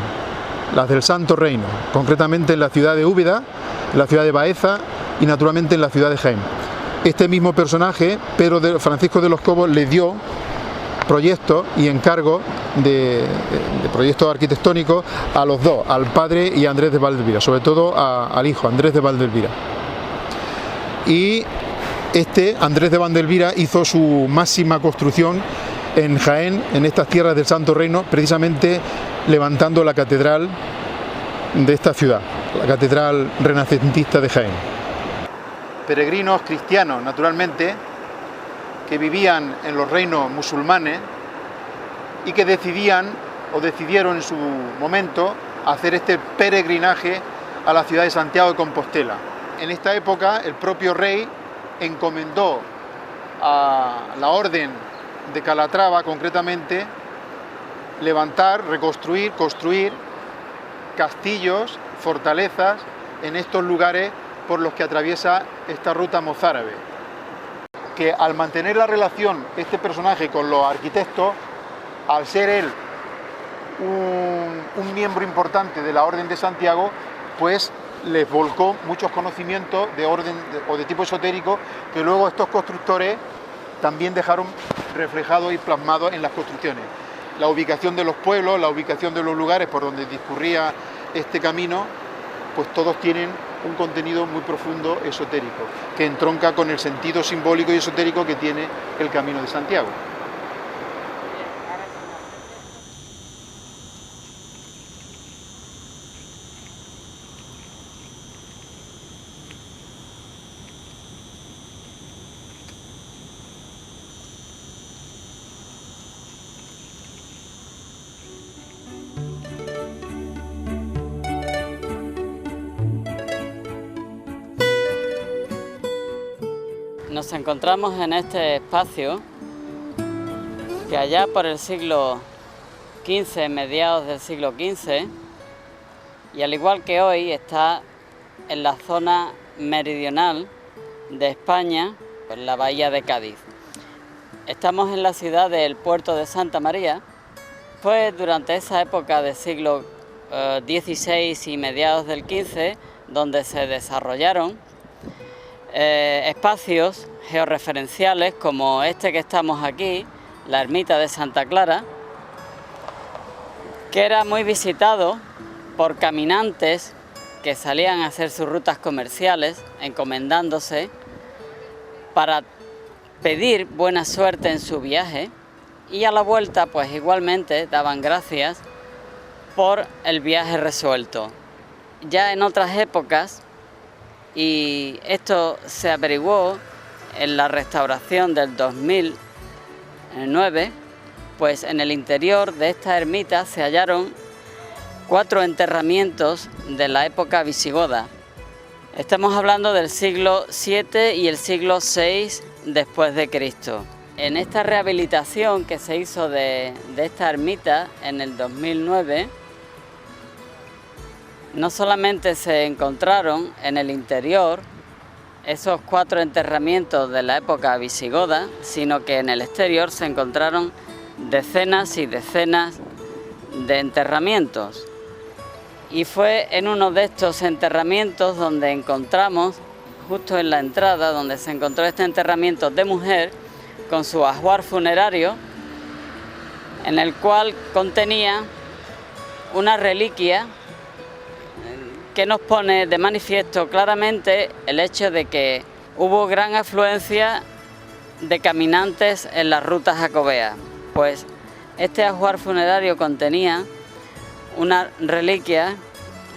las del Santo Reino, concretamente en la ciudad de Úbeda, en la ciudad de Baeza y naturalmente en la ciudad de Jaén. Este mismo personaje, Pedro Francisco de los Cobos, le dio proyectos y encargo de proyectos arquitectónicos a los dos, al padre y a Andrés de Valdelvira, sobre todo al hijo, Andrés de Valdelvira. Y Andrés de Valdelvira hizo su máxima construcción en Jaén, en estas tierras del Santo Reino, precisamente levantando la catedral de esta ciudad, la catedral renacentista de Jaén. Peregrinos cristianos, naturalmente, que vivían en los reinos musulmanes y que decidieron en su momento hacer este peregrinaje a la ciudad de Santiago de Compostela. En esta época el propio rey encomendó a la orden de Calatrava, concretamente, levantar, reconstruir, construir castillos, fortalezas en estos lugares por los que atraviesa esta ruta mozárabe. Que al mantener la relación este personaje con los arquitectos, al ser él un miembro importante de la Orden de Santiago, pues les volcó muchos conocimientos de orden o de tipo esotérico que luego estos constructores también dejaron reflejados y plasmados en las construcciones. La ubicación de los pueblos, la ubicación de los lugares por donde discurría este camino, pues todos tienen un contenido muy profundo esotérico, que entronca con el sentido simbólico y esotérico que tiene el Camino de Santiago. Nos encontramos en este espacio que allá por el siglo XV, mediados del siglo XV, y al igual que hoy está en la zona meridional de España, en la bahía de Cádiz. Estamos en la ciudad del puerto de Santa María. Fue durante esa época del siglo XVI y mediados del XV donde se desarrollaron espacios georreferenciales como este que estamos aquí, la ermita de Santa Clara, que era muy visitado por caminantes que salían a hacer sus rutas comerciales, encomendándose para pedir buena suerte en su viaje, y a la vuelta pues igualmente daban gracias por el viaje resuelto. Ya en otras épocas, y esto se averiguó en la restauración del 2009, pues en el interior de esta ermita se hallaron 4 enterramientos de la época visigoda. Estamos hablando del siglo VII y el siglo VI después de Cristo. En esta rehabilitación que se hizo de esta ermita en el 2009, no solamente se encontraron en el interior esos 4 enterramientos de la época visigoda, sino que en el exterior se encontraron decenas y decenas de enterramientos. Y fue en uno de estos enterramientos donde encontramos, justo en la entrada, donde se encontró este enterramiento de mujer con su ajuar funerario, en el cual contenía una reliquia que nos pone de manifiesto claramente el hecho de que hubo gran afluencia de caminantes en las rutas jacobeas. Pues este ajuar funerario contenía una reliquia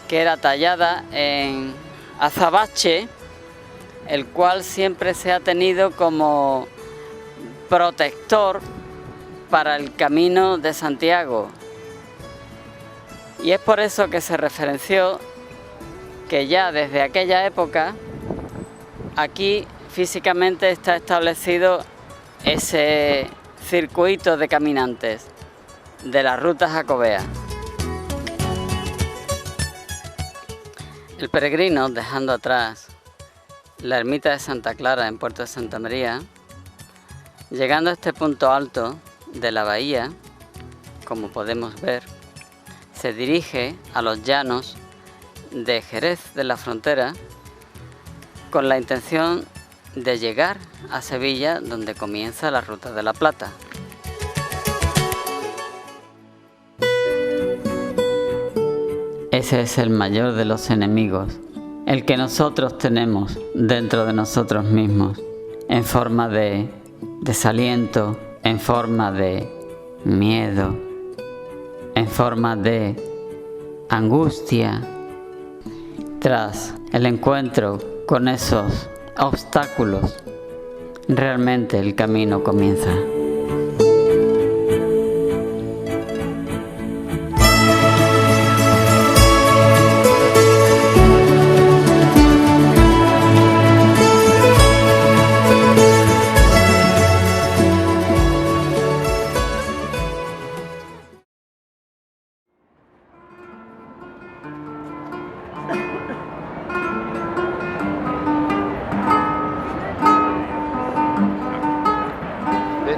que era tallada en azabache, el cual siempre se ha tenido como protector para el Camino de Santiago. Y es por eso que se referenció que ya desde aquella época aquí físicamente está establecido ese circuito de caminantes de la ruta jacobea. El peregrino, dejando atrás la ermita de Santa Clara en Puerto de Santa María, Llegando a este punto alto de la bahía, como podemos ver, se dirige a los llanos de Jerez de la Frontera con la intención de llegar a Sevilla, donde comienza la Ruta de la Plata. Ese es el mayor de los enemigos, el que nosotros tenemos dentro de nosotros mismos, en forma de desaliento, en forma de miedo, en forma de angustia. Tras el encuentro con esos obstáculos, realmente el camino comienza.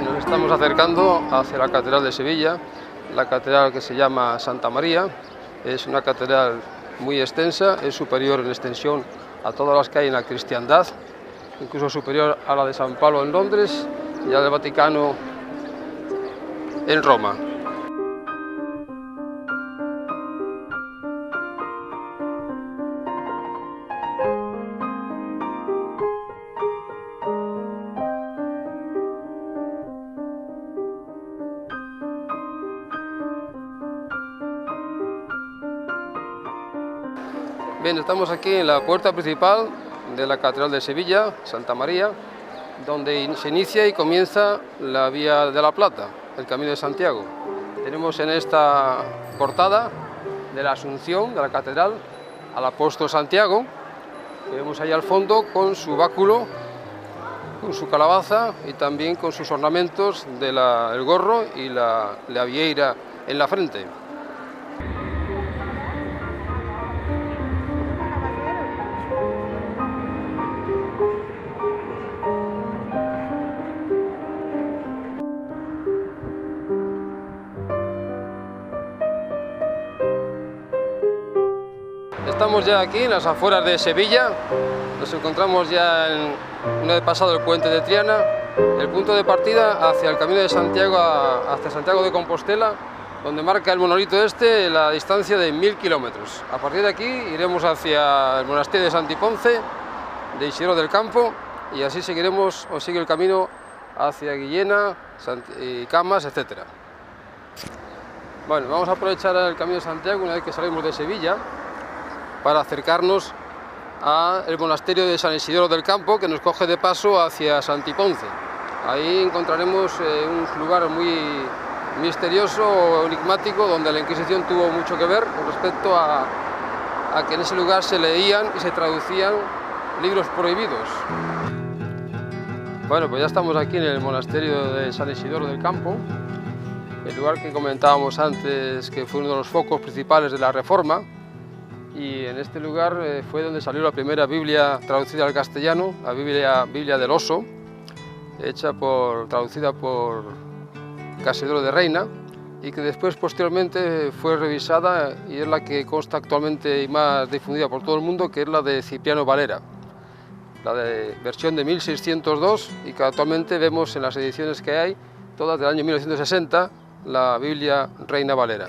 Nos estamos acercando hacia la Catedral de Sevilla, la catedral que se llama Santa María. Es una catedral muy extensa, es superior en extensión a todas las que hay en la cristiandad, incluso superior a la de San Pablo en Londres y a la del Vaticano en Roma. Bien, estamos aquí en la puerta principal de la Catedral de Sevilla, Santa María, donde se inicia y comienza la Vía de la Plata, el Camino de Santiago. Tenemos en esta portada de la Asunción de la Catedral al apóstol Santiago, que vemos ahí al fondo con su báculo, con su calabaza y también con sus ornamentos del gorro y la vieira en la frente. Estamos ya aquí en las afueras de Sevilla, nos encontramos ya una vez pasado el puente de Triana, el punto de partida hacia el Camino de Santiago, hacia Santiago de Compostela, donde marca el monolito la distancia de 1000 kilómetros. A partir de aquí iremos hacia el monasterio de Santiponce, de Isidoro del Campo, y así seguiremos, o sigue el camino hacia Guillena, Camas, etc. Bueno, vamos a aprovechar el Camino de Santiago una vez que salimos de Sevilla, para acercarnos al monasterio de San Isidoro del Campo, que nos coge de paso hacia Santiponce. Ahí encontraremos un lugar muy misterioso, enigmático, donde la Inquisición tuvo mucho que ver con respecto a que en ese lugar se leían y se traducían libros prohibidos. Bueno, pues ya estamos aquí en el monasterio de San Isidoro del Campo, el lugar que comentábamos antes que fue uno de los focos principales de la Reforma. Y en este lugar fue donde salió la primera Biblia traducida al castellano, la Biblia del Oso, traducida por Casidoro de Reina, y que después posteriormente fue revisada y es la que consta actualmente y más difundida por todo el mundo, que es la de Cipriano Valera, la de versión de 1602, y que actualmente vemos en las ediciones que hay, todas del año 1960, la Biblia Reina Valera.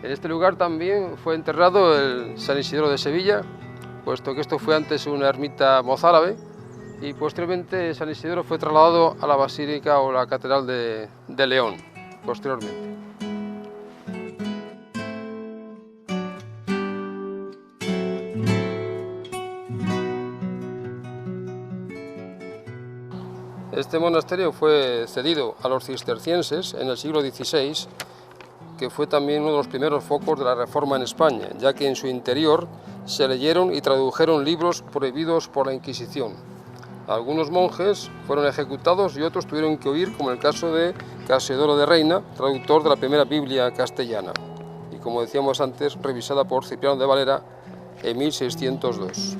En este lugar también fue enterrado el San Isidoro de Sevilla, puesto que esto fue antes una ermita mozárabe, y posteriormente San Isidoro fue trasladado a la Basílica o la Catedral de León, posteriormente. Este monasterio fue cedido a los cistercienses en el siglo XVI, que fue también uno de los primeros focos de la Reforma en España, ya que en su interior se leyeron y tradujeron libros prohibidos por la Inquisición. Algunos monjes fueron ejecutados y otros tuvieron que huir, como el caso de Casidoro de Reina, traductor de la primera Biblia castellana, y como decíamos antes, revisada por Cipriano de Valera en 1602.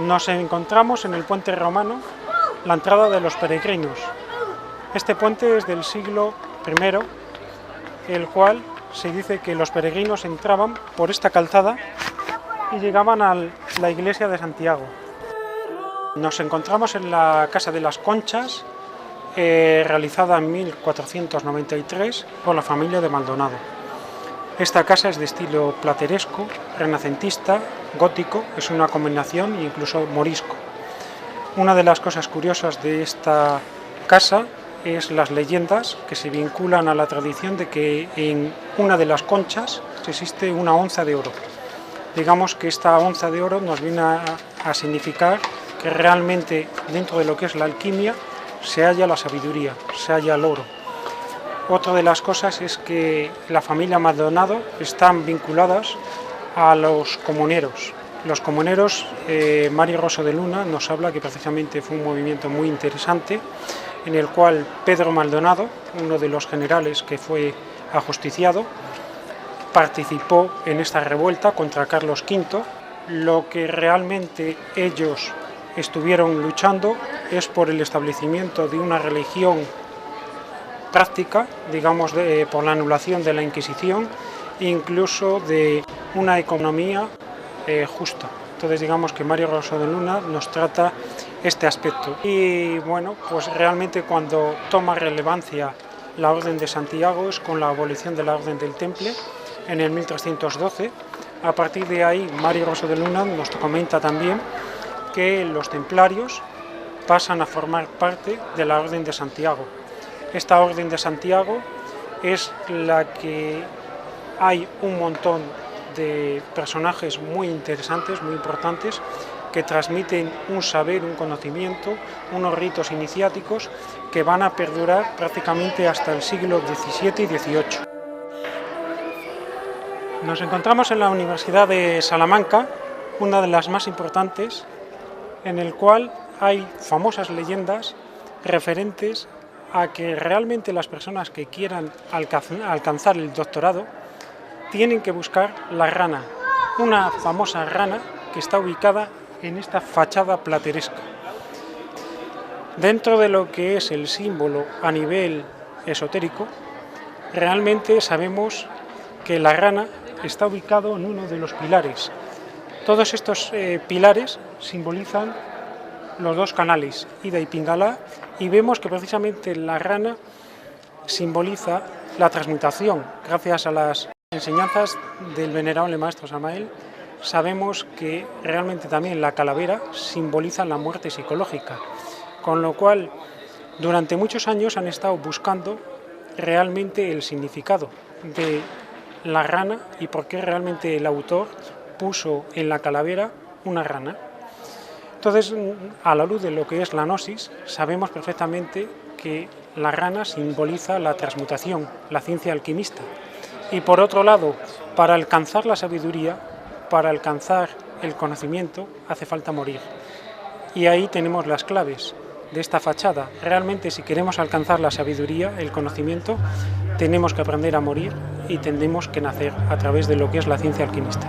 Nos encontramos en el puente romano, la entrada de los peregrinos. Este puente es del siglo I, el cual se dice que los peregrinos entraban por esta calzada y llegaban a la iglesia de Santiago. Nos encontramos en la Casa de las Conchas, realizada en 1493 por la familia de Maldonado. Esta casa es de estilo plateresco, renacentista, gótico, es una combinación e incluso morisco. Una de las cosas curiosas de esta casa es las leyendas que se vinculan a la tradición de que en una de las conchas existe una onza de oro. Digamos que esta onza de oro nos viene a significar que realmente dentro de lo que es la alquimia se halla la sabiduría, se halla el oro. Otra de las cosas es que la familia Maldonado están vinculadas a los comuneros. Los comuneros, Mario Rosso de Luna nos habla que precisamente fue un movimiento muy interesante en el cual Pedro Maldonado, uno de los generales que fue ajusticiado, participó en esta revuelta contra Carlos V. Lo que realmente ellos estuvieron luchando es por el establecimiento de una religión práctica, digamos, por la anulación de la Inquisición e incluso de una economía justa. Entonces digamos que Mario Rosso de Luna nos trata este aspecto. Y bueno, pues realmente cuando toma relevancia la Orden de Santiago es con la abolición de la Orden del Temple en el 1312. A partir de ahí Mario Rosso de Luna nos comenta también que los templarios pasan a formar parte de la Orden de Santiago. Esta Orden de Santiago es la que hay un montón de personajes muy interesantes, muy importantes, que transmiten un saber, un conocimiento, unos ritos iniciáticos que van a perdurar prácticamente hasta el siglo XVII y XVIII. Nos encontramos en la Universidad de Salamanca, una de las más importantes, en el cual hay famosas leyendas referentes a que realmente las personas que quieran alcanzar el doctorado tienen que buscar la rana, una famosa rana que está ubicada en esta fachada plateresca. Dentro de lo que es el símbolo a nivel esotérico, realmente sabemos que la rana está ubicado en uno de los pilares. Todos estos pilares simbolizan los dos canales, Ida y Pingalá, y vemos que precisamente la rana simboliza la transmutación. Gracias a las enseñanzas del venerable maestro Samael, sabemos que realmente también la calavera simboliza la muerte psicológica, con lo cual durante muchos años han estado buscando realmente el significado de la rana y por qué realmente el autor puso en la calavera una rana. Entonces, a la luz de lo que es la gnosis, sabemos perfectamente que la rana simboliza la transmutación, la ciencia alquimista. Y por otro lado, para alcanzar la sabiduría, para alcanzar el conocimiento, hace falta morir. Y ahí tenemos las claves de esta fachada. Realmente, si queremos alcanzar la sabiduría, el conocimiento, tenemos que aprender a morir y tenemos que nacer a través de lo que es la ciencia alquimista.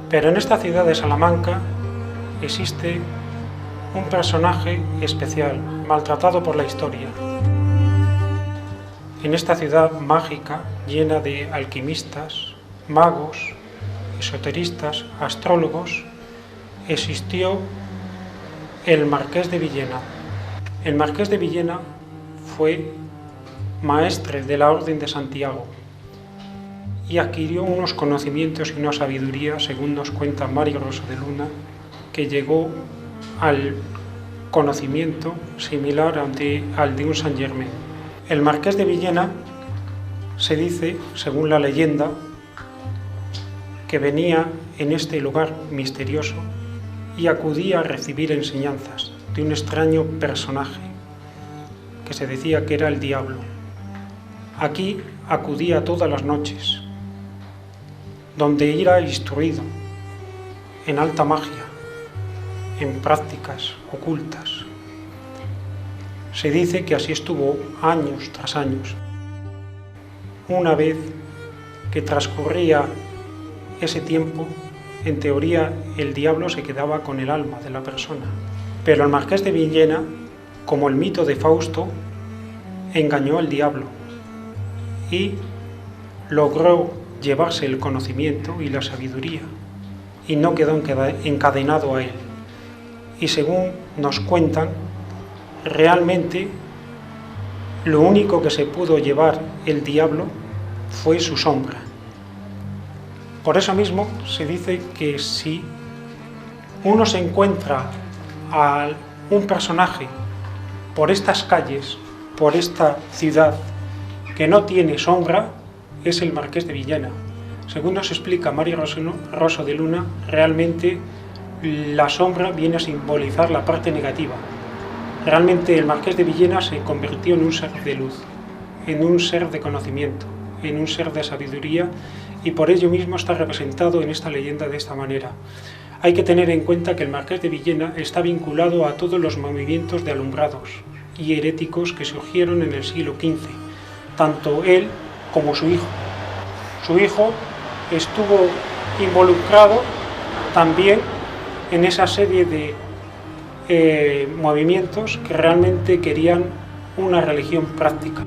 Pero en esta ciudad de Salamanca existe un personaje especial, maltratado por la historia. En esta ciudad mágica, llena de alquimistas, magos, esoteristas, astrólogos, existió el Marqués de Villena. El Marqués de Villena fue maestre de la Orden de Santiago y adquirió unos conocimientos y una sabiduría, según nos cuenta Mario Rosso de Luna, que llegó al conocimiento similar al de un Saint Germain. El Marqués de Villena se dice, según la leyenda, que venía en este lugar misterioso y acudía a recibir enseñanzas de un extraño personaje que se decía que era el diablo. Aquí acudía todas las noches, donde era instruido en alta magia, en prácticas ocultas. Se dice que así estuvo años tras años. Una vez que transcurría ese tiempo, en teoría el diablo se quedaba con el alma de la persona. Pero el marqués de Villena, como el mito de Fausto, engañó al diablo y logró llevarse el conocimiento y la sabiduría, y no quedó encadenado a él. Y según nos cuentan, realmente lo único que se pudo llevar el diablo fue su sombra. Por eso mismo se dice que si uno se encuentra a un personaje por estas calles, por esta ciudad, que no tiene sombra, es el marqués de Villena. Según nos explica Mario Rosso de Luna, realmente la sombra viene a simbolizar la parte negativa. Realmente el marqués de Villena se convirtió en un ser de luz, en un ser de conocimiento, en un ser de sabiduría, y por ello mismo está representado en esta leyenda de esta manera. Hay que tener en cuenta que el marqués de Villena está vinculado a todos los movimientos de alumbrados y heréticos que surgieron en el siglo XV, tanto él como su hijo. Su hijo estuvo involucrado también en esa serie de movimientos que realmente querían una religión práctica.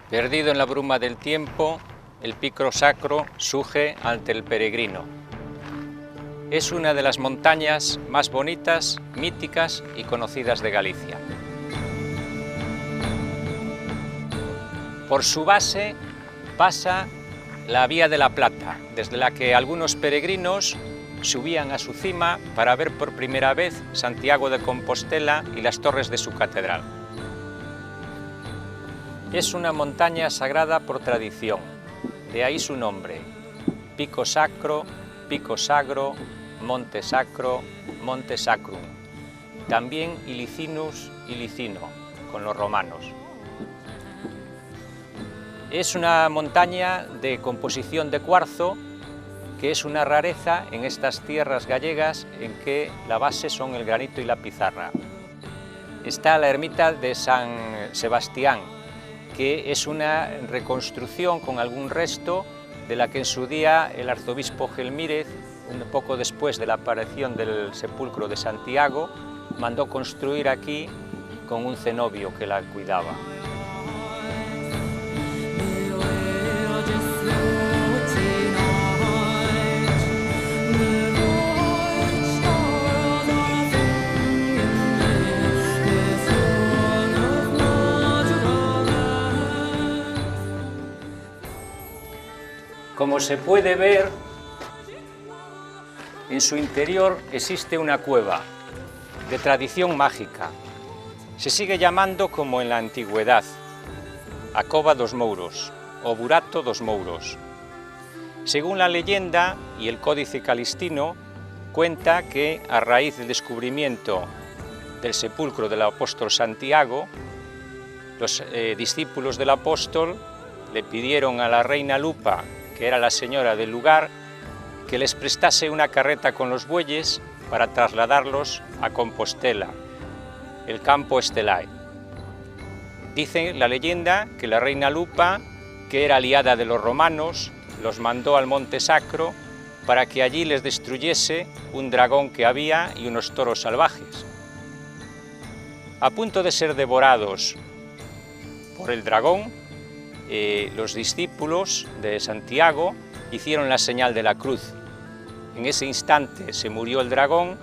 Perdido en la bruma del tiempo, el Pico Sacro surge ante el peregrino. Es una de las montañas más bonitas, míticas y conocidas de Galicia. Por su base pasa la Vía de la Plata, desde la que algunos peregrinos subían a su cima para ver por primera vez Santiago de Compostela y las torres de su catedral. Es una montaña sagrada por tradición, de ahí su nombre: Pico Sacro, Pico Sagro, Monte Sacro, Monte Sacrum. También Ilicinus, Ilicino, con los romanos. Es una montaña de composición de cuarzo, que es una rareza en estas tierras gallegas en que la base son el granito y la pizarra. Está la ermita de San Sebastián, que es una reconstrucción con algún resto de la que en su día el arzobispo Gelmírez, un poco después de la aparición del sepulcro de Santiago, mandó construir aquí con un cenobio que la cuidaba. Como se puede ver, en su interior existe una cueva de tradición mágica. Se sigue llamando como en la antigüedad, a Cova dos Mouros o Burato dos Mouros. Según la leyenda y el Códice Calistino, cuenta que a raíz del descubrimiento del sepulcro del apóstol Santiago, los discípulos del apóstol le pidieron a la reina Lupa, que era la señora del lugar, que les prestase una carreta con los bueyes para trasladarlos a Compostela, el Campo Stellae. Dice la leyenda que la reina Lupa, que era aliada de los romanos, los mandó al Monte Sacro para que allí les destruyese un dragón que había y unos toros salvajes. A punto de ser devorados por el dragón, los discípulos de Santiago hicieron la señal de la cruz. En ese instante se murió el dragón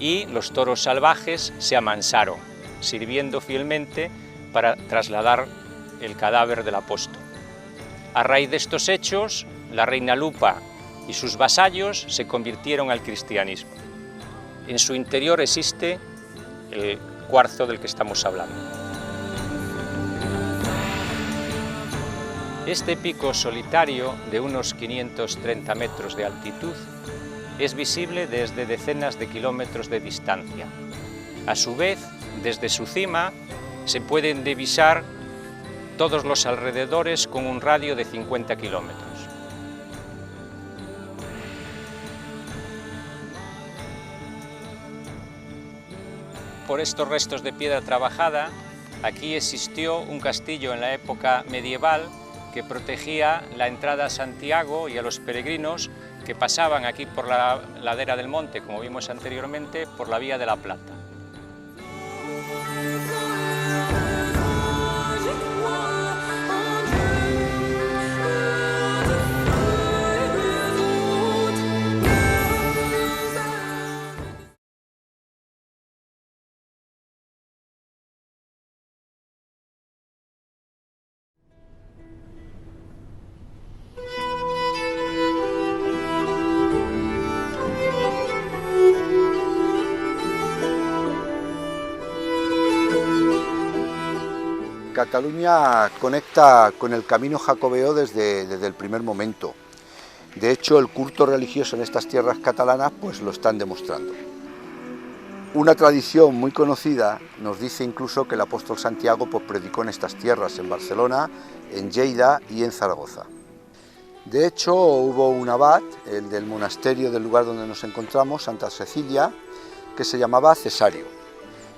y los toros salvajes se amansaron, sirviendo fielmente para trasladar el cadáver del apóstol. A raíz de estos hechos, la reina Lupa y sus vasallos se convirtieron al cristianismo. En su interior existe el cuarzo del que estamos hablando. Este pico solitario, de unos 530 metros de altitud, es visible desde decenas de kilómetros de distancia. A su vez, desde su cima, se pueden divisar todos los alrededores con un radio de 50 kilómetros. Por estos restos de piedra trabajada, aquí existió un castillo en la época medieval que protegía la entrada a Santiago y a los peregrinos que pasaban aquí por la ladera del monte, como vimos anteriormente, por la Vía de la Plata. Cataluña conecta con el camino jacobeo desde el primer momento. De hecho, el culto religioso en estas tierras catalanas pues lo están demostrando. Una tradición muy conocida nos dice incluso que el apóstol Santiago pues, predicó en estas tierras, en Barcelona, en Lleida y en Zaragoza. De hecho, hubo un abad, el del monasterio del lugar donde nos encontramos, Santa Cecilia, que se llamaba Cesario,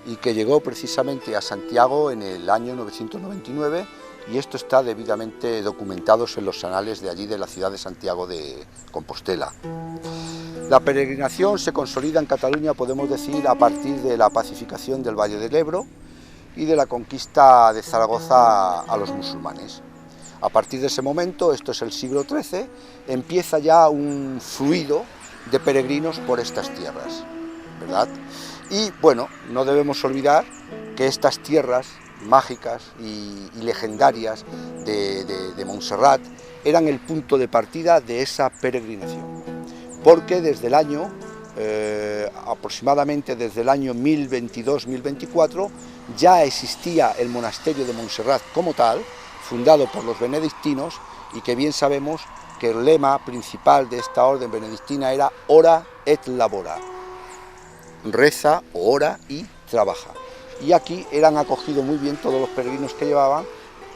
y que llegó precisamente a Santiago en el año 999, y esto está debidamente documentado en los anales de allí, de la ciudad de Santiago de Compostela. La peregrinación se consolida en Cataluña, podemos decir, a partir de la pacificación del Valle del Ebro y de la conquista de Zaragoza a los musulmanes. A partir de ese momento, esto es el siglo XIII, empieza ya un fluido de peregrinos por estas tierras, ¿verdad? Y bueno, no debemos olvidar que estas tierras mágicas y legendarias de Montserrat eran el punto de partida de esa peregrinación, porque desde el año, aproximadamente desde el año 1022-1024, ya existía el monasterio de Montserrat como tal, fundado por los benedictinos, y que bien sabemos que el lema principal de esta orden benedictina era ora et labora, reza, ora y trabaja. Y aquí eran acogidos muy bien todos los peregrinos que llevaban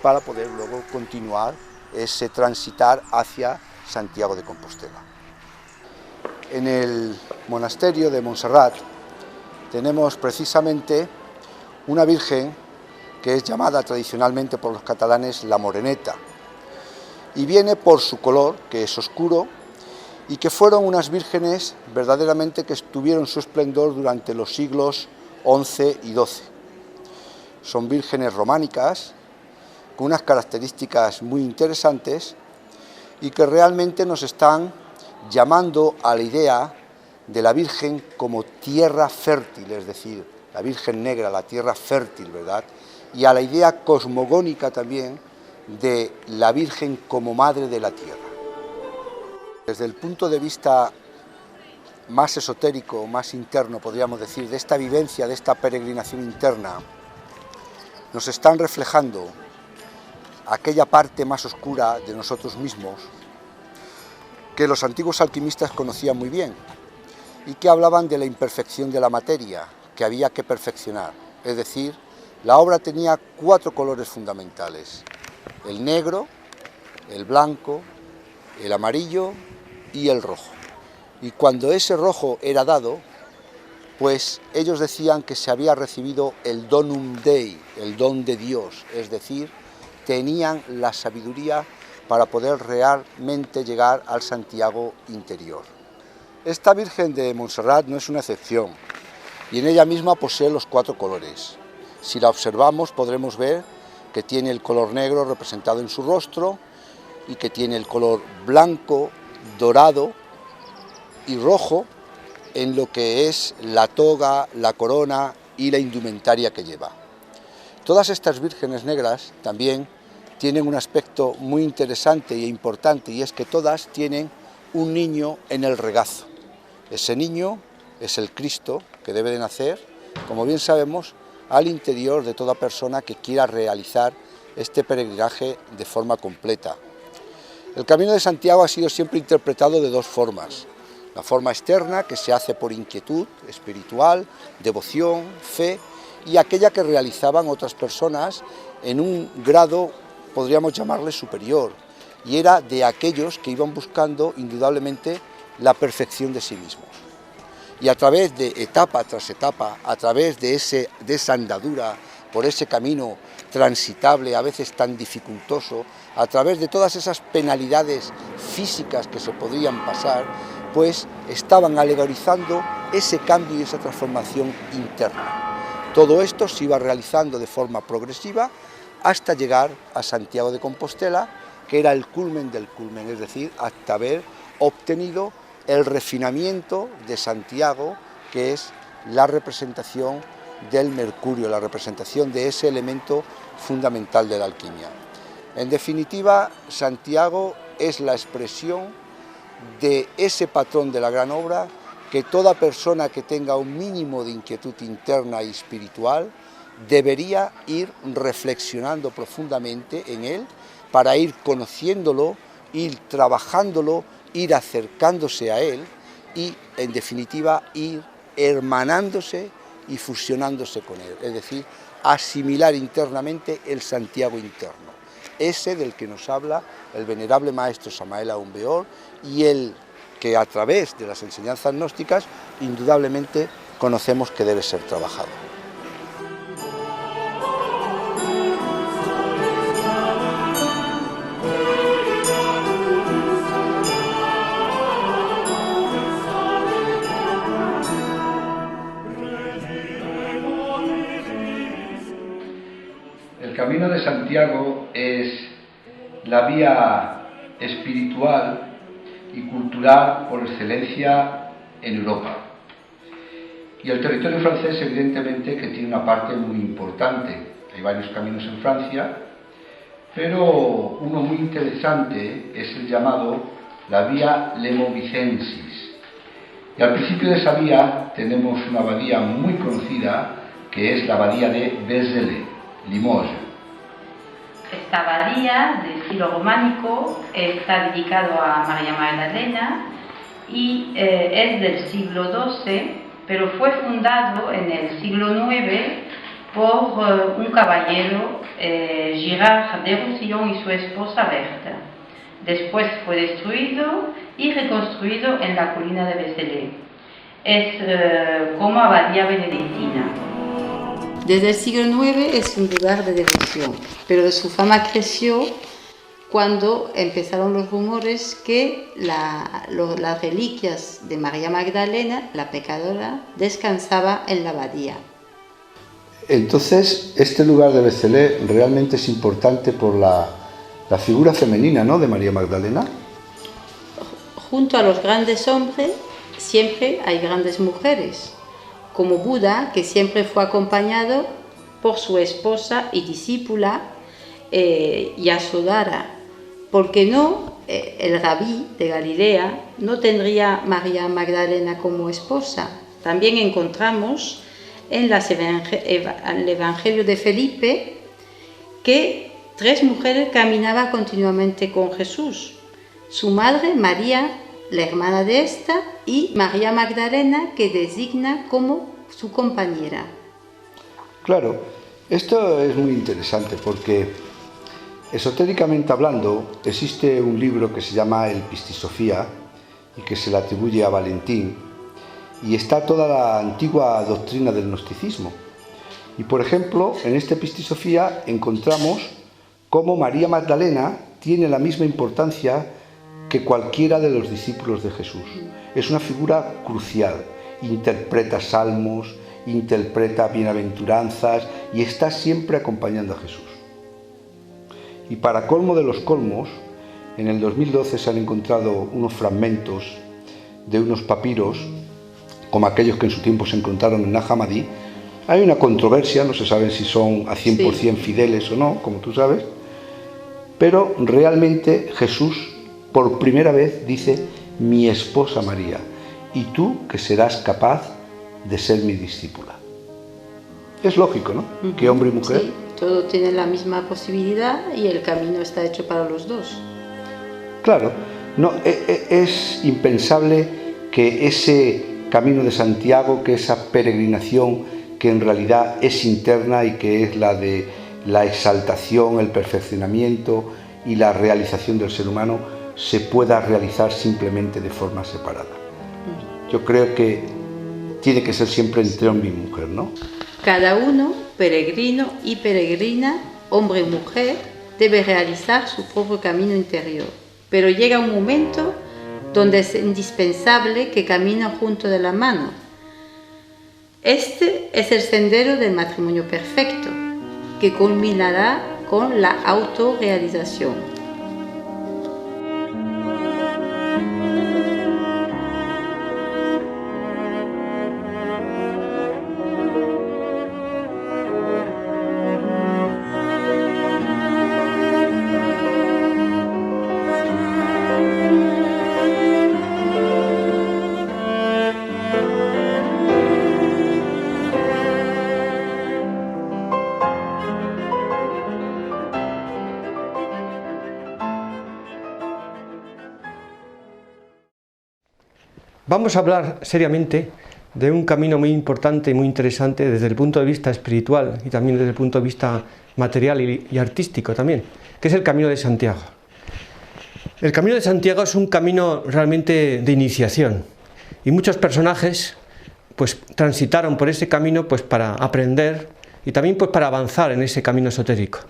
para poder luego continuar ese transitar hacia Santiago de Compostela. En el monasterio de Montserrat tenemos precisamente una virgen que es llamada tradicionalmente por los catalanes la Moreneta, y viene por su color, que es oscuro, y que fueron unas vírgenes verdaderamente que tuvieron su esplendor durante los siglos XI y XII. Son vírgenes románicas, con unas características muy interesantes y que realmente nos están llamando a la idea de la Virgen como tierra fértil, es decir, la Virgen Negra, la tierra fértil, ¿verdad? Y a la idea cosmogónica también de la Virgen como madre de la tierra. Desde el punto de vista más esotérico, más interno, podríamos decir, de esta vivencia, de esta peregrinación interna, nos están reflejando aquella parte más oscura de nosotros mismos que los antiguos alquimistas conocían muy bien y que hablaban de la imperfección de la materia, que había que perfeccionar. Es decir, la obra tenía 4 colores fundamentales: el negro, el blanco, el amarillo y el rojo. y cuando ese rojo era dado, pues ellos decían que se había recibido el donum Dei, el don de Dios, es decir, tenían la sabiduría para poder realmente llegar al Santiago interior. Esta Virgen de Montserrat no es una excepción, y en ella misma posee los 4 colores. Si la observamos podremos ver que tiene el color negro representado en su rostro y que tiene el color blanco, dorado y rojo en lo que es la toga, la corona y la indumentaria que lleva. Todas estas vírgenes negras también tienen un aspecto muy interesante e importante, y es que todas tienen un niño en el regazo. Ese niño es el Cristo que debe de nacer, como bien sabemos, al interior de toda persona que quiera realizar este peregrinaje de forma completa. El Camino de Santiago ha sido siempre interpretado de 2 formas. La forma externa, que se hace por inquietud espiritual, devoción, fe, y aquella que realizaban otras personas en un grado, podríamos llamarle superior, y era de aquellos que iban buscando indudablemente la perfección de sí mismos. Y a través de etapa tras etapa, a través de esa andadura, por ese camino transitable, a veces tan dificultoso, a través de todas esas penalidades físicas que se podrían pasar, pues estaban alegorizando ese cambio y esa transformación interna. Todo esto se iba realizando de forma progresiva hasta llegar a Santiago de Compostela, que era el culmen del culmen, es decir, hasta haber obtenido el refinamiento de Santiago, que es la representación del mercurio, la representación de ese elemento fundamental de la alquimia. En definitiva, Santiago es la expresión de ese patrón de la gran obra que toda persona que tenga un mínimo de inquietud interna y espiritual debería ir reflexionando profundamente en él para ir conociéndolo, ir trabajándolo, ir acercándose a él y, en definitiva, ir hermanándose y fusionándose con él, es decir, asimilar internamente el Santiago interno, ese del que nos habla el venerable maestro Samael Aun Weor y el que a través de las enseñanzas gnósticas indudablemente conocemos que debe ser trabajado. El Camino de Santiago es la vía espiritual y cultural por excelencia en Europa. Y el territorio francés, evidentemente, que tiene una parte muy importante. Hay varios caminos en Francia, pero uno muy interesante es el llamado la Vía Lemovicensis. Y al principio de esa vía tenemos una abadía muy conocida, que es la abadía de Vézelay, Limoges. Esta abadía de estilo románico está dedicado a María Magdalena y es del siglo XII, pero fue fundado en el siglo IX por un caballero, Girard de Roussillon, y su esposa Berthe. Después fue destruido y reconstruido en la colina de Vézelay. Es como abadía benedictina. Desde el siglo IX es un lugar de devoción, pero su fama creció cuando empezaron los rumores que las reliquias de María Magdalena, la pecadora, descansaba en la abadía. Entonces, este lugar de Vézelay realmente es importante por la figura femenina, ¿no?, de María Magdalena. Junto a los grandes hombres siempre hay grandes mujeres, como Buda, que siempre fue acompañado por su esposa y discípula Yasodhara. ¿Por qué no el rabí de Galilea no tendría María Magdalena como esposa? También encontramos en el Evangelio de Felipe que 3 mujeres caminaban continuamente con Jesús. Su madre, María, la hermana de esta, y María Magdalena, que designa como su compañera. Claro, esto es muy interesante porque, esotéricamente hablando, existe un libro que se llama el Pistisofía, y que se le atribuye a Valentín, y está toda la antigua doctrina del gnosticismo. Y por ejemplo, en esta Epistisofía encontramos cómo María Magdalena tiene la misma importancia que cualquiera de los discípulos de Jesús. Es una figura crucial, interpreta salmos, interpreta bienaventuranzas y está siempre acompañando a Jesús. Y para colmo de los colmos, en el 2012 se han encontrado unos fragmentos de unos papiros, como aquellos que en su tiempo se encontraron en Nag Hammadi. Hay una controversia, no se sabe si son a 100% fideles o no, como tú sabes, pero realmente Jesús por primera vez dice: mi esposa María, y tú que serás capaz de ser mi discípula. Es lógico, ¿no? Que hombre y mujer... Sí, todo tiene la misma posibilidad y el camino está hecho para los dos. Claro, no, es impensable que ese camino de Santiago, que esa peregrinación que en realidad es interna y que es la de la exaltación, el perfeccionamiento y la realización del ser humano, se pueda realizar simplemente de forma separada. Yo creo que tiene que ser siempre entre hombre y mujer, ¿no? Cada uno, peregrino y peregrina, hombre y mujer, debe realizar su propio camino interior. Pero llega un momento donde es indispensable que caminen juntos de la mano. Este es el sendero del matrimonio perfecto, que culminará con la autorrealización. Vamos a hablar seriamente de un camino muy importante y muy interesante desde el punto de vista espiritual y también desde el punto de vista material y artístico también, que es el Camino de Santiago. El Camino de Santiago es un camino realmente de iniciación y muchos personajes pues transitaron por ese camino pues para aprender y también pues para avanzar en ese camino esotérico.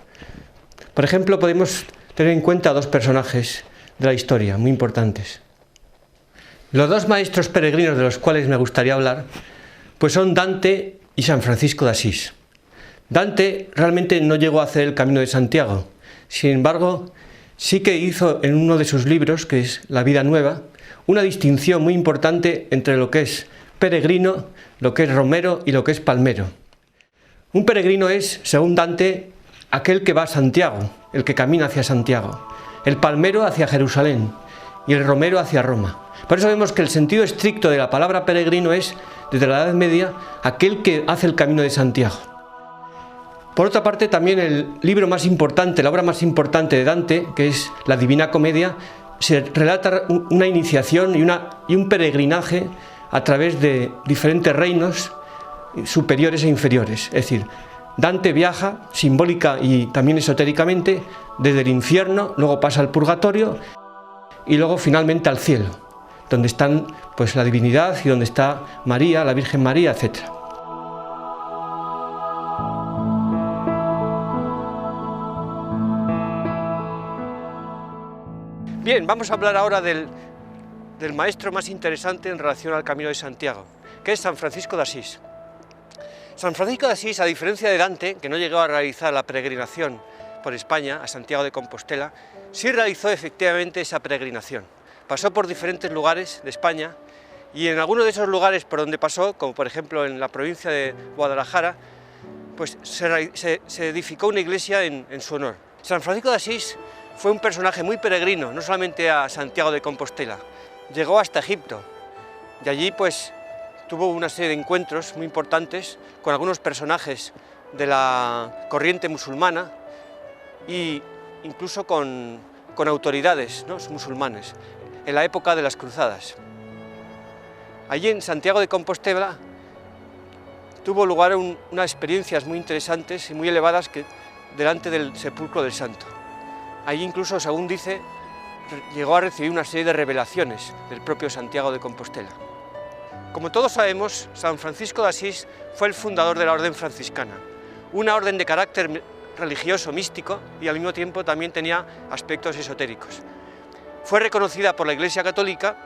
Por ejemplo, podemos tener en cuenta dos personajes de la historia muy importantes. Los dos maestros peregrinos de los cuales me gustaría hablar pues son Dante y San Francisco de Asís. Dante realmente no llegó a hacer el Camino de Santiago, sin embargo sí que hizo en uno de sus libros, que es La vida nueva, una distinción muy importante entre lo que es peregrino, lo que es romero y lo que es palmero. Un peregrino es, según Dante, aquel que va a Santiago, el que camina hacia Santiago, el palmero hacia Jerusalén y el romero hacia Roma. Por eso vemos que el sentido estricto de la palabra peregrino es, desde la Edad Media, aquel que hace el Camino de Santiago. Por otra parte, también el libro más importante, la obra más importante de Dante, que es la Divina Comedia, se relata una iniciación y un peregrinaje a través de diferentes reinos superiores e inferiores. Es decir, Dante viaja simbólica y también esotéricamente desde el infierno, luego pasa al purgatorio y luego finalmente al cielo, donde están pues la divinidad y donde está María, la Virgen María, etc. Bien, vamos a hablar ahora del maestro más interesante en relación al Camino de Santiago, que es San Francisco de Asís. San Francisco de Asís, a diferencia de Dante, que no llegó a realizar la peregrinación por España, a Santiago de Compostela, sí realizó efectivamente esa peregrinación. Pasó por diferentes lugares de España y en algunos de esos lugares por donde pasó, como por ejemplo en la provincia de Guadalajara, pues se edificó una iglesia en su honor. San Francisco de Asís fue un personaje muy peregrino, no solamente a Santiago de Compostela, llegó hasta Egipto y allí pues tuvo una serie de encuentros muy importantes con algunos personajes de la corriente musulmana e incluso con autoridades, ¿no?, musulmanes, en la época de las cruzadas. Allí en Santiago de Compostela tuvo lugar unas experiencias muy interesantes y muy elevadas delante del sepulcro del santo. Allí incluso, según dice, llegó a recibir una serie de revelaciones del propio Santiago de Compostela. Como todos sabemos, San Francisco de Asís fue el fundador de la orden franciscana, una orden de carácter religioso, místico, y al mismo tiempo también tenía aspectos esotéricos. Fue reconocida por la Iglesia Católica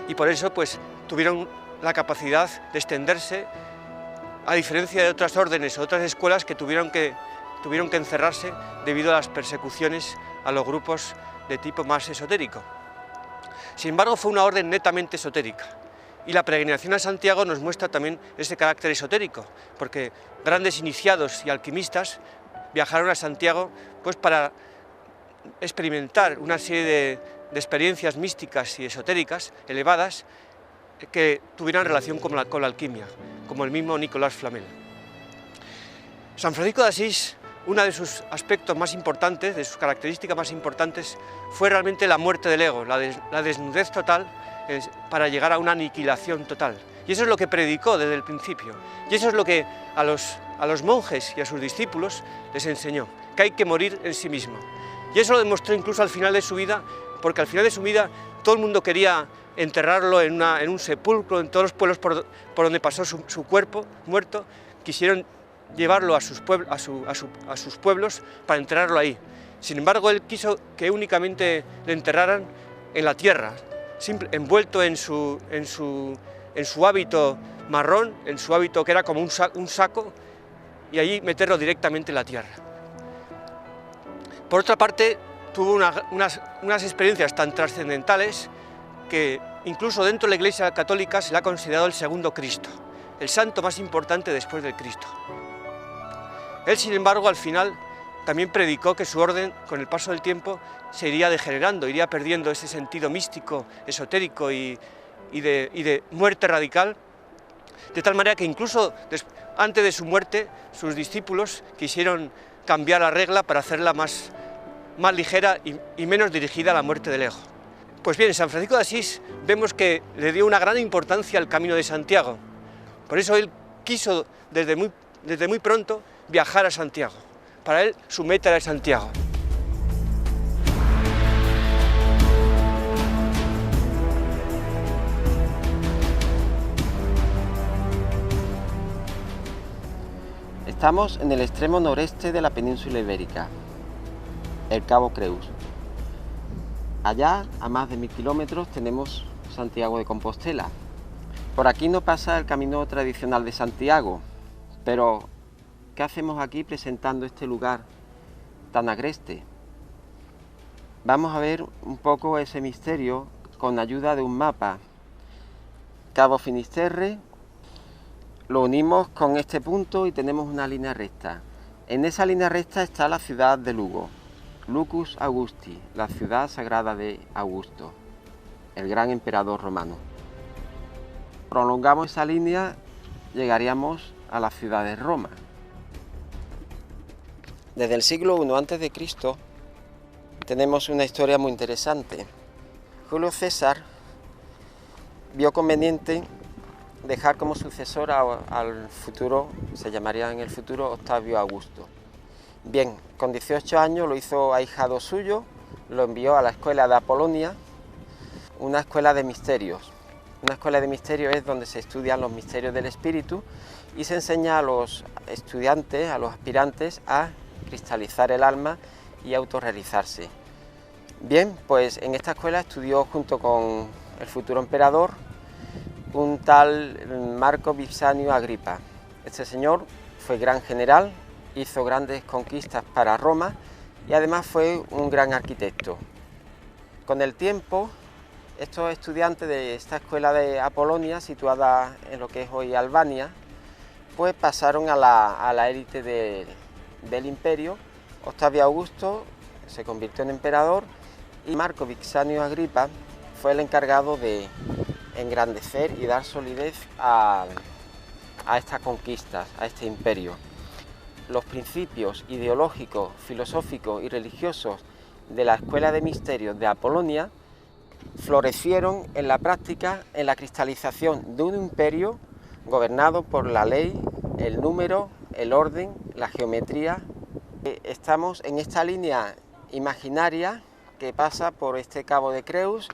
y por eso pues, tuvieron la capacidad de extenderse, a diferencia de otras órdenes o otras escuelas que tuvieron que encerrarse debido a las persecuciones a los grupos de tipo más esotérico. Sin embargo, fue una orden netamente esotérica, y la peregrinación a Santiago nos muestra también ese carácter esotérico, porque grandes iniciados y alquimistas viajaron a Santiago pues, para experimentar una serie de experiencias místicas y esotéricas elevadas que tuvieran relación con la alquimia, como el mismo Nicolás Flamel. San Francisco de Asís, uno de sus aspectos más importantes, de sus características más importantes, fue realmente la muerte del ego, la desnudez total para llegar a una aniquilación total. Y eso es lo que predicó desde el principio. Y eso es lo que a los monjes y a sus discípulos les enseñó, que hay que morir en sí mismo. Y eso lo demostró incluso al final de su vida, porque al final de su vida todo el mundo quería enterrarlo en un sepulcro, en todos los pueblos por donde pasó su cuerpo muerto, quisieron llevarlo a sus pueblos para enterrarlo ahí. Sin embargo, él quiso que únicamente le enterraran en la tierra, envuelto en su hábito marrón, en su hábito que era como un saco, y allí meterlo directamente en la tierra. Por otra parte, tuvo unas experiencias tan trascendentales que incluso dentro de la Iglesia Católica se le ha considerado el segundo Cristo, el santo más importante después del Cristo. Él, sin embargo, al final también predicó que su orden, con el paso del tiempo, se iría degenerando, iría perdiendo ese sentido místico, esotérico y de muerte radical, de tal manera que incluso antes de su muerte, sus discípulos quisieron cambiar la regla para hacerla más ligera y menos dirigida a la muerte del ego. Pues bien, San Francisco de Asís vemos que le dio una gran importancia al Camino de Santiago. Por eso él quiso desde muy pronto viajar a Santiago. Para él su meta era Santiago. Estamos en el extremo noreste de la península ibérica, el Cabo Creus. Allá, a más de 1000 kilómetros, tenemos Santiago de Compostela. Por aquí no pasa el camino tradicional de Santiago, pero ¿qué hacemos aquí presentando este lugar tan agreste? Vamos a ver un poco ese misterio con ayuda de un mapa. Cabo Finisterre, lo unimos con este punto y tenemos una línea recta. En esa línea recta está la ciudad de Lugo, Lucus Augusti, la ciudad sagrada de Augusto, el gran emperador romano. Prolongamos esa línea, llegaríamos a la ciudad de Roma. Desde el siglo I a.C. tenemos una historia muy interesante. Julio César vio conveniente dejar como sucesor al futuro, se llamaría en el futuro Octavio Augusto. Bien, con 18 años lo hizo ahijado suyo, lo envió a la escuela de Apolonia, una escuela de misterios. Una escuela de misterios es donde se estudian los misterios del espíritu y se enseña a los estudiantes, a los aspirantes, a cristalizar el alma y autorrealizarse. Bien, pues en esta escuela estudió junto con el futuro emperador un tal Marco Vipsanio Agripa. Este señor fue gran general, hizo grandes conquistas para Roma y además fue un gran arquitecto. Con el tiempo, estos estudiantes de esta escuela de Apolonia, situada en lo que es hoy Albania, pues pasaron a la élite del imperio. Octavio Augusto se convirtió en emperador y Marco Vipsanio Agripa fue el encargado de engrandecer y dar solidez a estas conquistas, a este imperio. Los principios ideológicos, filosóficos y religiosos de la Escuela de Misterios de Apolonia florecieron en la práctica en la cristalización de un imperio gobernado por la ley, el número, el orden, la geometría. Estamos en esta línea imaginaria que pasa por este cabo de Creus,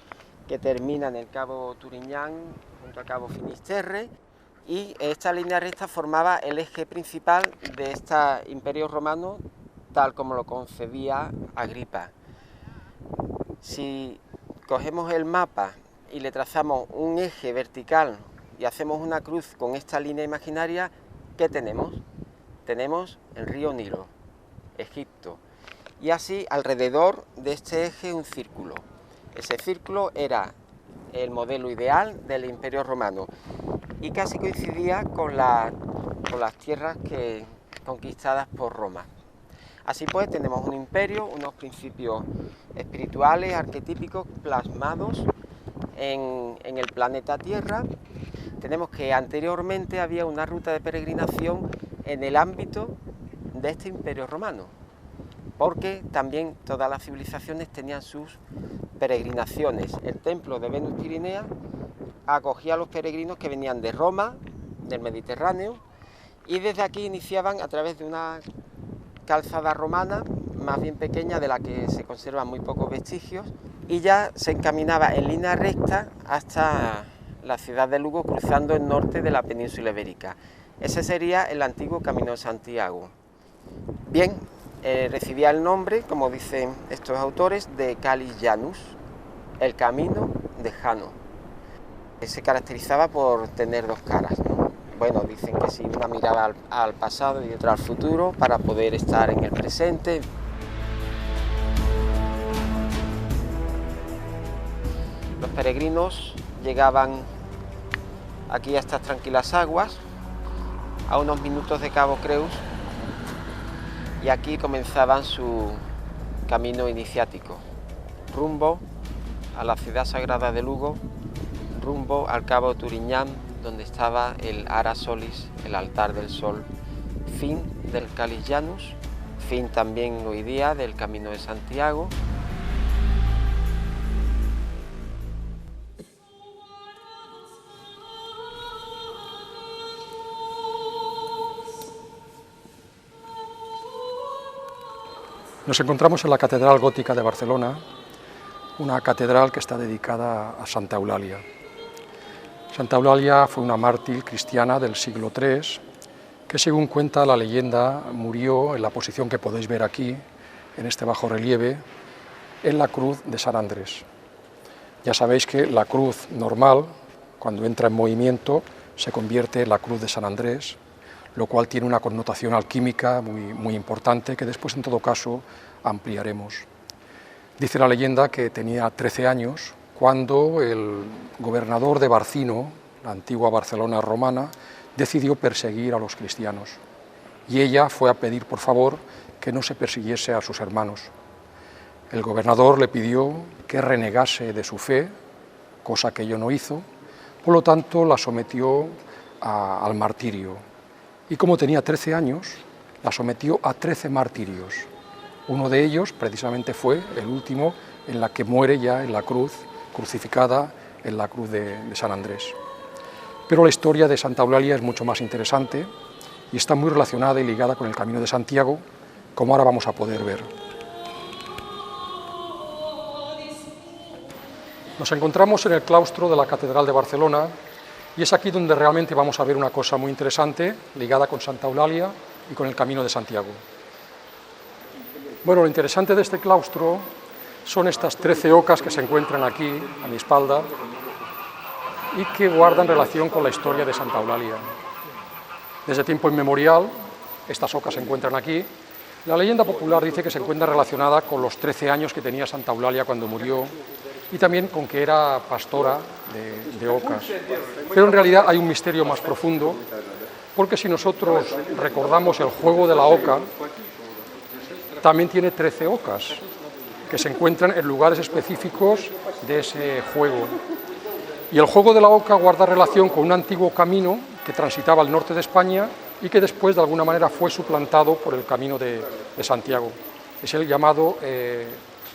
que termina en el cabo Turiñán, junto al cabo Finisterre, y esta línea recta formaba el eje principal de este imperio romano, tal como lo concebía Agripa. Si cogemos el mapa y le trazamos un eje vertical y hacemos una cruz con esta línea imaginaria, ¿qué tenemos? Tenemos el río Nilo, Egipto, y así alrededor de este eje un círculo. Ese círculo era el modelo ideal del Imperio Romano y casi coincidía con las tierras conquistadas por Roma. Así pues, tenemos un imperio, unos principios espirituales, arquetípicos, plasmados en el planeta Tierra. Tenemos que anteriormente había una ruta de peregrinación en el ámbito de este imperio romano, porque también todas las civilizaciones tenían sus peregrinaciones. El templo de Venus Pirinea acogía a los peregrinos que venían de Roma, del Mediterráneo, y desde aquí iniciaban a través de una calzada romana, más bien pequeña, de la que se conservan muy pocos vestigios, y ya se encaminaba en línea recta hasta la ciudad de Lugo, cruzando el norte de la península ibérica. Ese sería el antiguo Camino de Santiago. Bien, recibía el nombre, como dicen estos autores, de Calis Janus, el camino de Jano. Se caracterizaba por tener dos caras, ¿no? Bueno, dicen que sí, una miraba al pasado y otra al futuro para poder estar en el presente. Los peregrinos llegaban aquí a estas tranquilas aguas, a unos minutos de Cabo Creus, y aquí comenzaban su camino iniciático, rumbo a la ciudad sagrada de Lugo, rumbo al cabo Turiñán, donde estaba el Ara Solis, el altar del sol, fin del Calis Janus, fin también hoy día del Camino de Santiago. Nos encontramos en la Catedral Gótica de Barcelona, una catedral que está dedicada a Santa Eulalia. Santa Eulalia fue una mártir cristiana del siglo III, que según cuenta la leyenda murió en la posición que podéis ver aquí, en este bajo relieve, en la cruz de San Andrés. Ya sabéis que la cruz normal, cuando entra en movimiento, se convierte en la cruz de San Andrés, lo cual tiene una connotación alquímica muy importante que después en todo caso ampliaremos. Dice la leyenda que tenía 13 años cuando el gobernador de Barcino, la antigua Barcelona romana, decidió perseguir a los cristianos y ella fue a pedir por favor que no se persiguiese a sus hermanos. El gobernador le pidió que renegase de su fe, cosa que ella no hizo, por lo tanto la sometió al martirio. Y como tenía 13 años, la sometió a 13 martirios. Uno de ellos, precisamente, fue el último en la que muere ya en la cruz, crucificada en la cruz de San Andrés. Pero la historia de Santa Eulalia es mucho más interesante y está muy relacionada y ligada con el Camino de Santiago, como ahora vamos a poder ver. Nos encontramos en el claustro de la Catedral de Barcelona, y es aquí donde realmente vamos a ver una cosa muy interesante, ligada con Santa Eulalia y con el Camino de Santiago. Bueno, lo interesante de este claustro son estas 13 ocas que se encuentran aquí, a mi espalda, y que guardan relación con la historia de Santa Eulalia. Desde tiempo inmemorial, estas ocas se encuentran aquí. La leyenda popular dice que se encuentra relacionada con los 13 años que tenía Santa Eulalia cuando murió, y también con que era pastora de ocas. Pero en realidad hay un misterio más profundo, porque si nosotros recordamos el juego de la oca, también tiene 13 ocas, que se encuentran en lugares específicos de ese juego. Y el juego de la oca guarda relación con un antiguo camino que transitaba al norte de España y que después de alguna manera fue suplantado por el Camino de Santiago. Es el llamado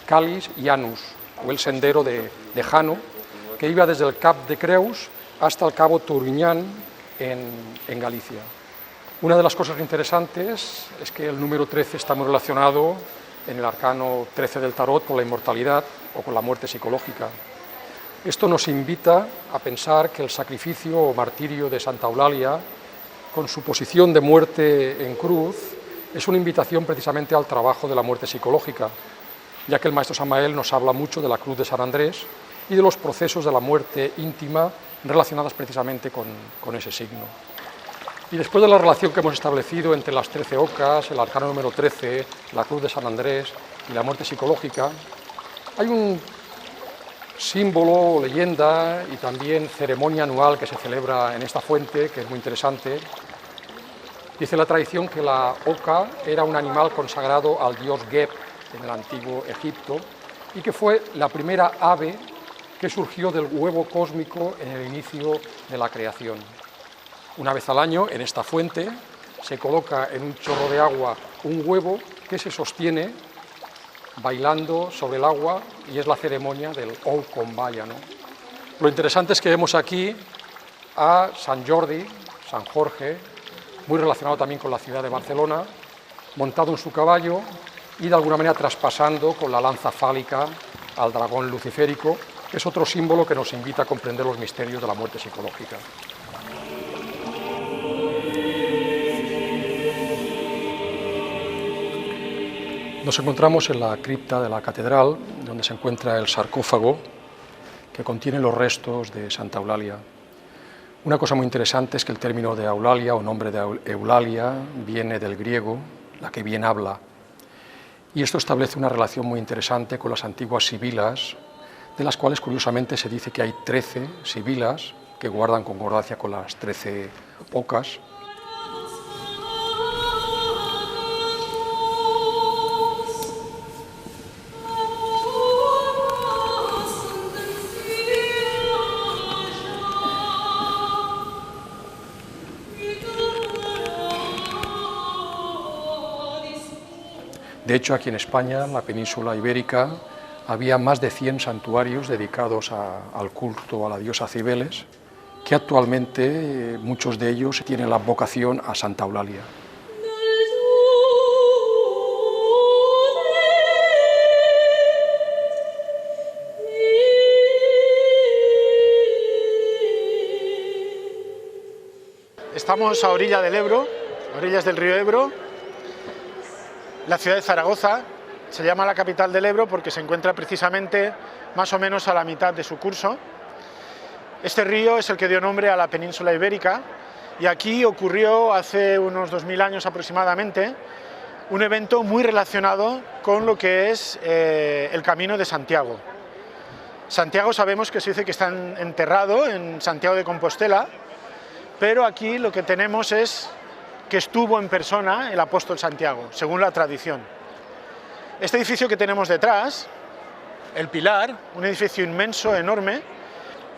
Calis Janus, o el sendero de Jano, que iba desde el Cap de Creus hasta el cabo Turiñán en Galicia. Una de las cosas interesantes es que el número 13 está muy relacionado en el arcano 13 del tarot con la inmortalidad o con la muerte psicológica. Esto nos invita a pensar que el sacrificio o martirio de Santa Eulalia, con su posición de muerte en cruz, es una invitación precisamente al trabajo de la muerte psicológica, ya que el maestro Samael nos habla mucho de la cruz de San Andrés y de los procesos de la muerte íntima relacionadas precisamente con ese signo. Y después de la relación que hemos establecido entre las 13 ocas, el arcano número 13, la cruz de San Andrés y la muerte psicológica, hay un símbolo, leyenda y también ceremonia anual que se celebra en esta fuente, que es muy interesante. Dice la tradición que la oca era un animal consagrado al dios Geb en el antiguo Egipto y que fue la primera ave que surgió del huevo cósmico en el inicio de la creación. Una vez al año, en esta fuente, se coloca en un chorro de agua un huevo que se sostiene bailando sobre el agua y es la ceremonia del Oukombaya, ¿no? Lo interesante es que vemos aquí a San Jordi, San Jorge, muy relacionado también con la ciudad de Barcelona, montado en su caballo y de alguna manera traspasando con la lanza fálica al dragón luciférico, que es otro símbolo que nos invita a comprender los misterios de la muerte psicológica. Nos encontramos en la cripta de la catedral, donde se encuentra el sarcófago que contiene los restos de Santa Eulalia. Una cosa muy interesante es que el término de Eulalia o nombre de Eulalia viene del griego, la que bien habla, y esto establece una relación muy interesante con las antiguas sibilas, de las cuales curiosamente se dice que hay 13 sibilas que guardan concordancia con las 13 ocas. De hecho, aquí en España, en la península ibérica, había más de 100 santuarios dedicados al culto a la diosa Cibeles, que actualmente muchos de ellos tienen la vocación a Santa Eulalia. Estamos a orilla del Ebro, a orillas del río Ebro. La ciudad de Zaragoza se llama la capital del Ebro porque se encuentra precisamente más o menos a la mitad de su curso. Este río es el que dio nombre a la península ibérica y aquí ocurrió hace unos 2000 años aproximadamente un evento muy relacionado con lo que es el Camino de Santiago. Santiago sabemos que se dice que está enterrado en Santiago de Compostela, pero aquí lo que tenemos es que estuvo en persona el apóstol Santiago, según la tradición. Este edificio que tenemos detrás, el Pilar, un edificio inmenso, enorme,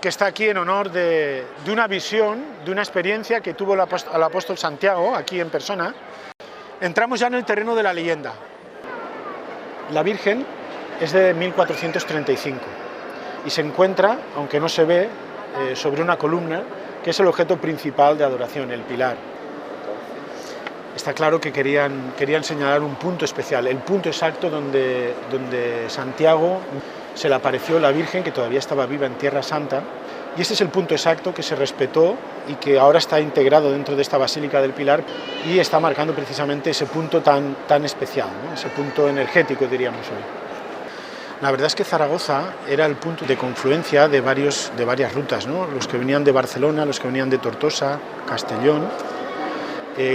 que está aquí en honor de una visión, de una experiencia que tuvo el apóstol Santiago, aquí en persona. Entramos ya en el terreno de la leyenda. La Virgen es de 1435 y se encuentra, aunque no se ve, sobre una columna, que es el objeto principal de adoración, el Pilar. Está claro que querían señalar un punto especial, el punto exacto donde Santiago se le apareció la Virgen, que todavía estaba viva en Tierra Santa, y ese es el punto exacto que se respetó y que ahora está integrado dentro de esta Basílica del Pilar y está marcando precisamente ese punto tan especial, ¿no? Ese punto energético, diríamos hoy. La verdad es que Zaragoza era el punto de confluencia de varias rutas, ¿no? Los que venían de Barcelona, los que venían de Tortosa, Castellón,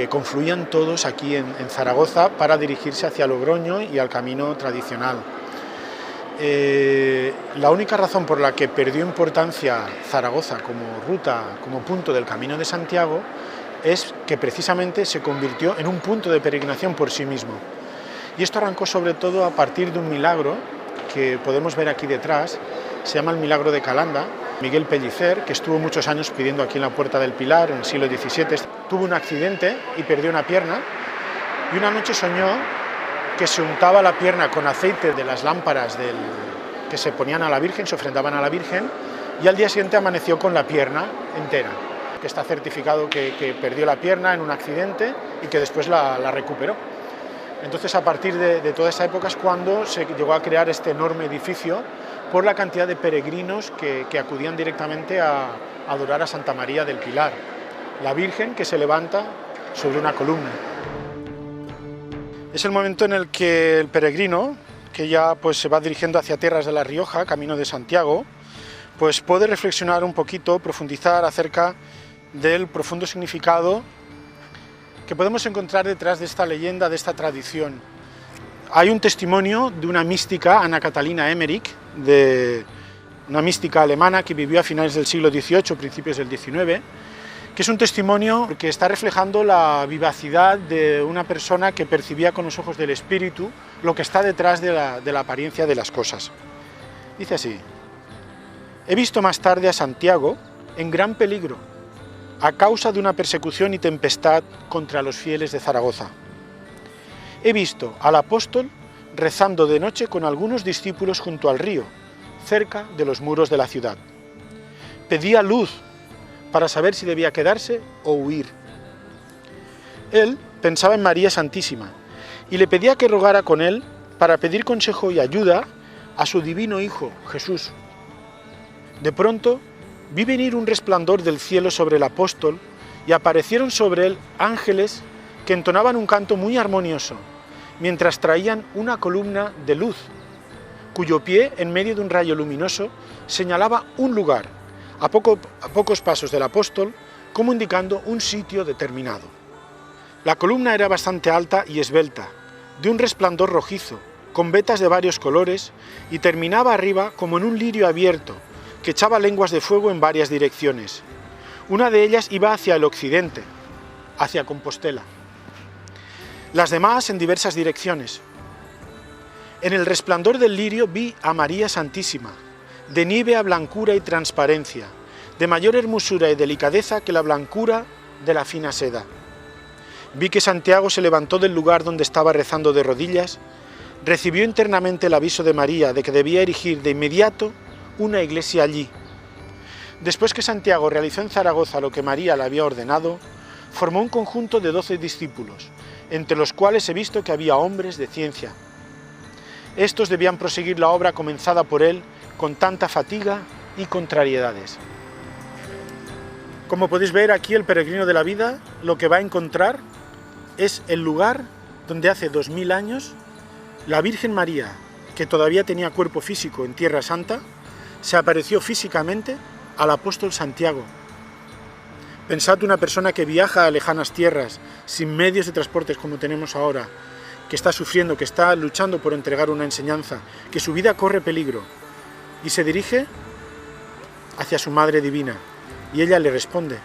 confluían todos aquí en Zaragoza para dirigirse hacia Logroño y al camino tradicional. La única razón por la que perdió importancia Zaragoza como ruta, como punto del Camino de Santiago, es que precisamente se convirtió en un punto de peregrinación por sí mismo. Y esto arrancó sobre todo a partir de un milagro que podemos ver aquí detrás, se llama el Milagro de Calanda. Miguel Pellicer, que estuvo muchos años pidiendo aquí en la Puerta del Pilar, en el siglo XVII, tuvo un accidente y perdió una pierna, y una noche soñó que se untaba la pierna con aceite de las lámparas que se ponían a la Virgen, se ofrendaban a la Virgen, y al día siguiente amaneció con la pierna entera, que está certificado que perdió la pierna en un accidente y que después la recuperó. Entonces, a partir de toda esa época es cuando se llegó a crear este enorme edificio por la cantidad de peregrinos que acudían directamente a adorar a Santa María del Pilar, la Virgen que se levanta sobre una columna. Es el momento en el que el peregrino, que ya pues se va dirigiendo hacia tierras de La Rioja, camino de Santiago, pues puede reflexionar un poquito, profundizar acerca del profundo significado que podemos encontrar detrás de esta leyenda, de esta tradición. Hay un testimonio de una mística, Ana Catalina Emmerich, de una mística alemana que vivió a finales del siglo XVIII, principios del XIX, que es un testimonio que está reflejando la vivacidad de una persona que percibía con los ojos del espíritu lo que está detrás de la apariencia de las cosas. Dice así: he visto más tarde a Santiago en gran peligro, a causa de una persecución y tempestad contra los fieles de Zaragoza. He visto al apóstol rezando de noche con algunos discípulos junto al río, cerca de los muros de la ciudad. Pedía luz para saber si debía quedarse o huir. Él pensaba en María Santísima y le pedía que rogara con él para pedir consejo y ayuda a su divino Hijo, Jesús. De pronto vi venir un resplandor del cielo sobre el apóstol y aparecieron sobre él ángeles que entonaban un canto muy armonioso, mientras traían una columna de luz, cuyo pie, en medio de un rayo luminoso, señalaba un lugar, a pocos pasos del apóstol, como indicando un sitio determinado. La columna era bastante alta y esbelta, de un resplandor rojizo, con vetas de varios colores, y terminaba arriba como en un lirio abierto, que echaba lenguas de fuego en varias direcciones. Una de ellas iba hacia el occidente, hacia Compostela. Las demás en diversas direcciones. En el resplandor del lirio vi a María Santísima, de nívea blancura y transparencia, de mayor hermosura y delicadeza que la blancura de la fina seda. Vi que Santiago se levantó del lugar donde estaba rezando de rodillas, recibió internamente el aviso de María de que debía erigir de inmediato una iglesia allí. Después que Santiago realizó en Zaragoza lo que María le había ordenado, formó un conjunto de 12 discípulos, entre los cuales he visto que había hombres de ciencia. Estos debían proseguir la obra comenzada por él con tanta fatiga y contrariedades. Como podéis ver, aquí el peregrino de la vida lo que va a encontrar es el lugar donde hace 2000 años la Virgen María, que todavía tenía cuerpo físico en Tierra Santa, se apareció físicamente al apóstol Santiago. Pensad una persona que viaja a lejanas tierras, sin medios de transporte como tenemos ahora, que está sufriendo, que está luchando por entregar una enseñanza, que su vida corre peligro, y se dirige hacia su Madre Divina, y ella le responde.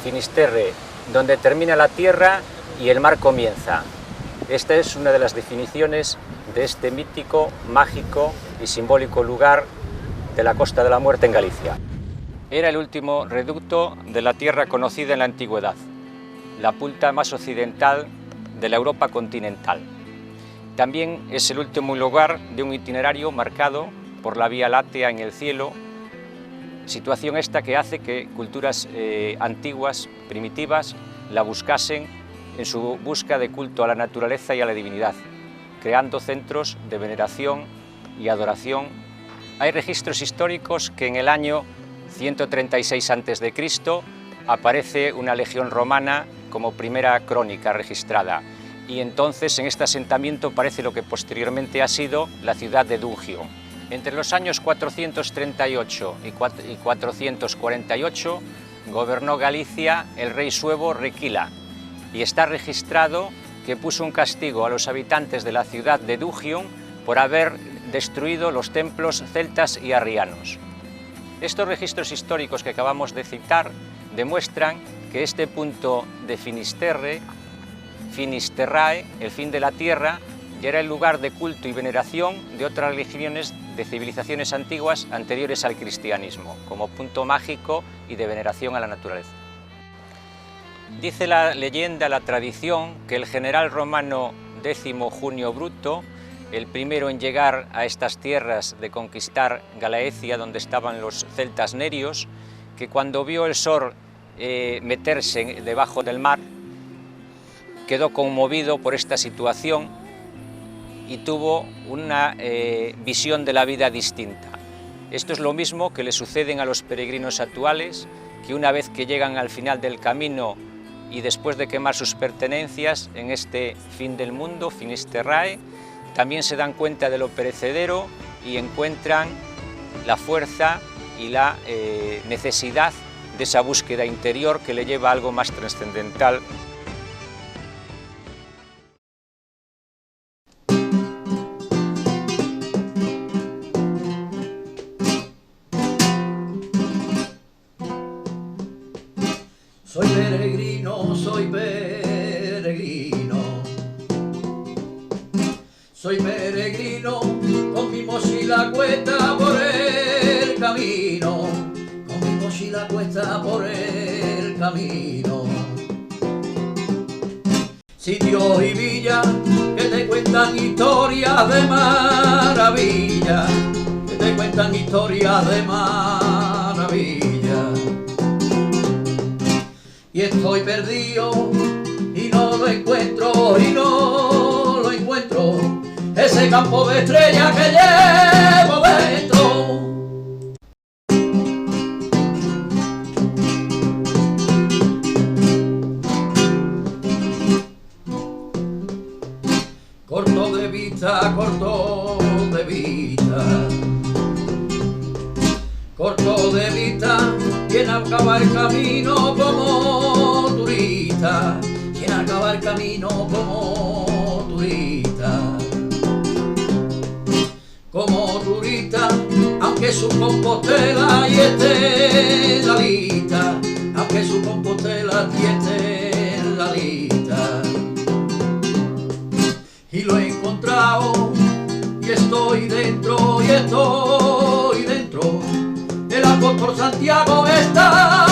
Finisterre, donde termina la tierra y el mar comienza. Esta es una de las definiciones de este mítico, mágico y simbólico lugar de la Costa de la Muerte en Galicia. Era el último reducto de la tierra conocida en la antigüedad, la punta más occidental de la Europa continental. También es el último lugar de un itinerario marcado por la Vía Láctea en el cielo, situación esta que hace que culturas antiguas, primitivas, la buscasen en su busca de culto a la naturaleza y a la divinidad, creando centros de veneración y adoración. Hay registros históricos que en el año 136 a.C. aparece una legión romana como primera crónica registrada, y entonces en este asentamiento aparece lo que posteriormente ha sido la ciudad de Dungio. Entre los años 438 y 448 gobernó Galicia el rey suevo Requila, y está registrado que puso un castigo a los habitantes de la ciudad de Dungio por haber destruido los templos celtas y arrianos. Estos registros históricos que acabamos de citar demuestran que este punto de Finisterre, Finisterrae, el fin de la tierra, ya era el lugar de culto y veneración de otras religiones de civilizaciones antiguas anteriores al cristianismo, como punto mágico y de veneración a la naturaleza. Dice la leyenda, la tradición, que el general romano X Junio Bruto el primero en llegar a estas tierras de conquistar Galaecia, donde estaban los celtas nerios, que cuando vio el sol meterse debajo del mar, quedó conmovido por esta situación y tuvo una visión de la vida distinta. Esto es lo mismo que le suceden a los peregrinos actuales, que una vez que llegan al final del camino y después de quemar sus pertenencias en este fin del mundo, finisterrae, también se dan cuenta de lo perecedero y encuentran la fuerza y la necesidad de esa búsqueda interior que le lleva a algo más trascendental. Soy peregrino, soy peregrino. Soy peregrino, con mi mochila cuesta por el camino. Con mi mochila cuesta por el camino. Sitios y villas que te cuentan historias de maravilla. Que te cuentan historias de maravilla. Y estoy perdido y no lo encuentro, y no lo encuentro, ese campo de estrellas que llevo dentro. Corto de vista, corto de vista, corto de vista, quien acaba el camino como turista, quien acaba el camino como turista. Como turista, aunque su Compostela y esté en la lista, aunque su Compostela y esté en la lista. Y lo he encontrado, y estoy dentro, y estoy dentro. El apóstol Santiago está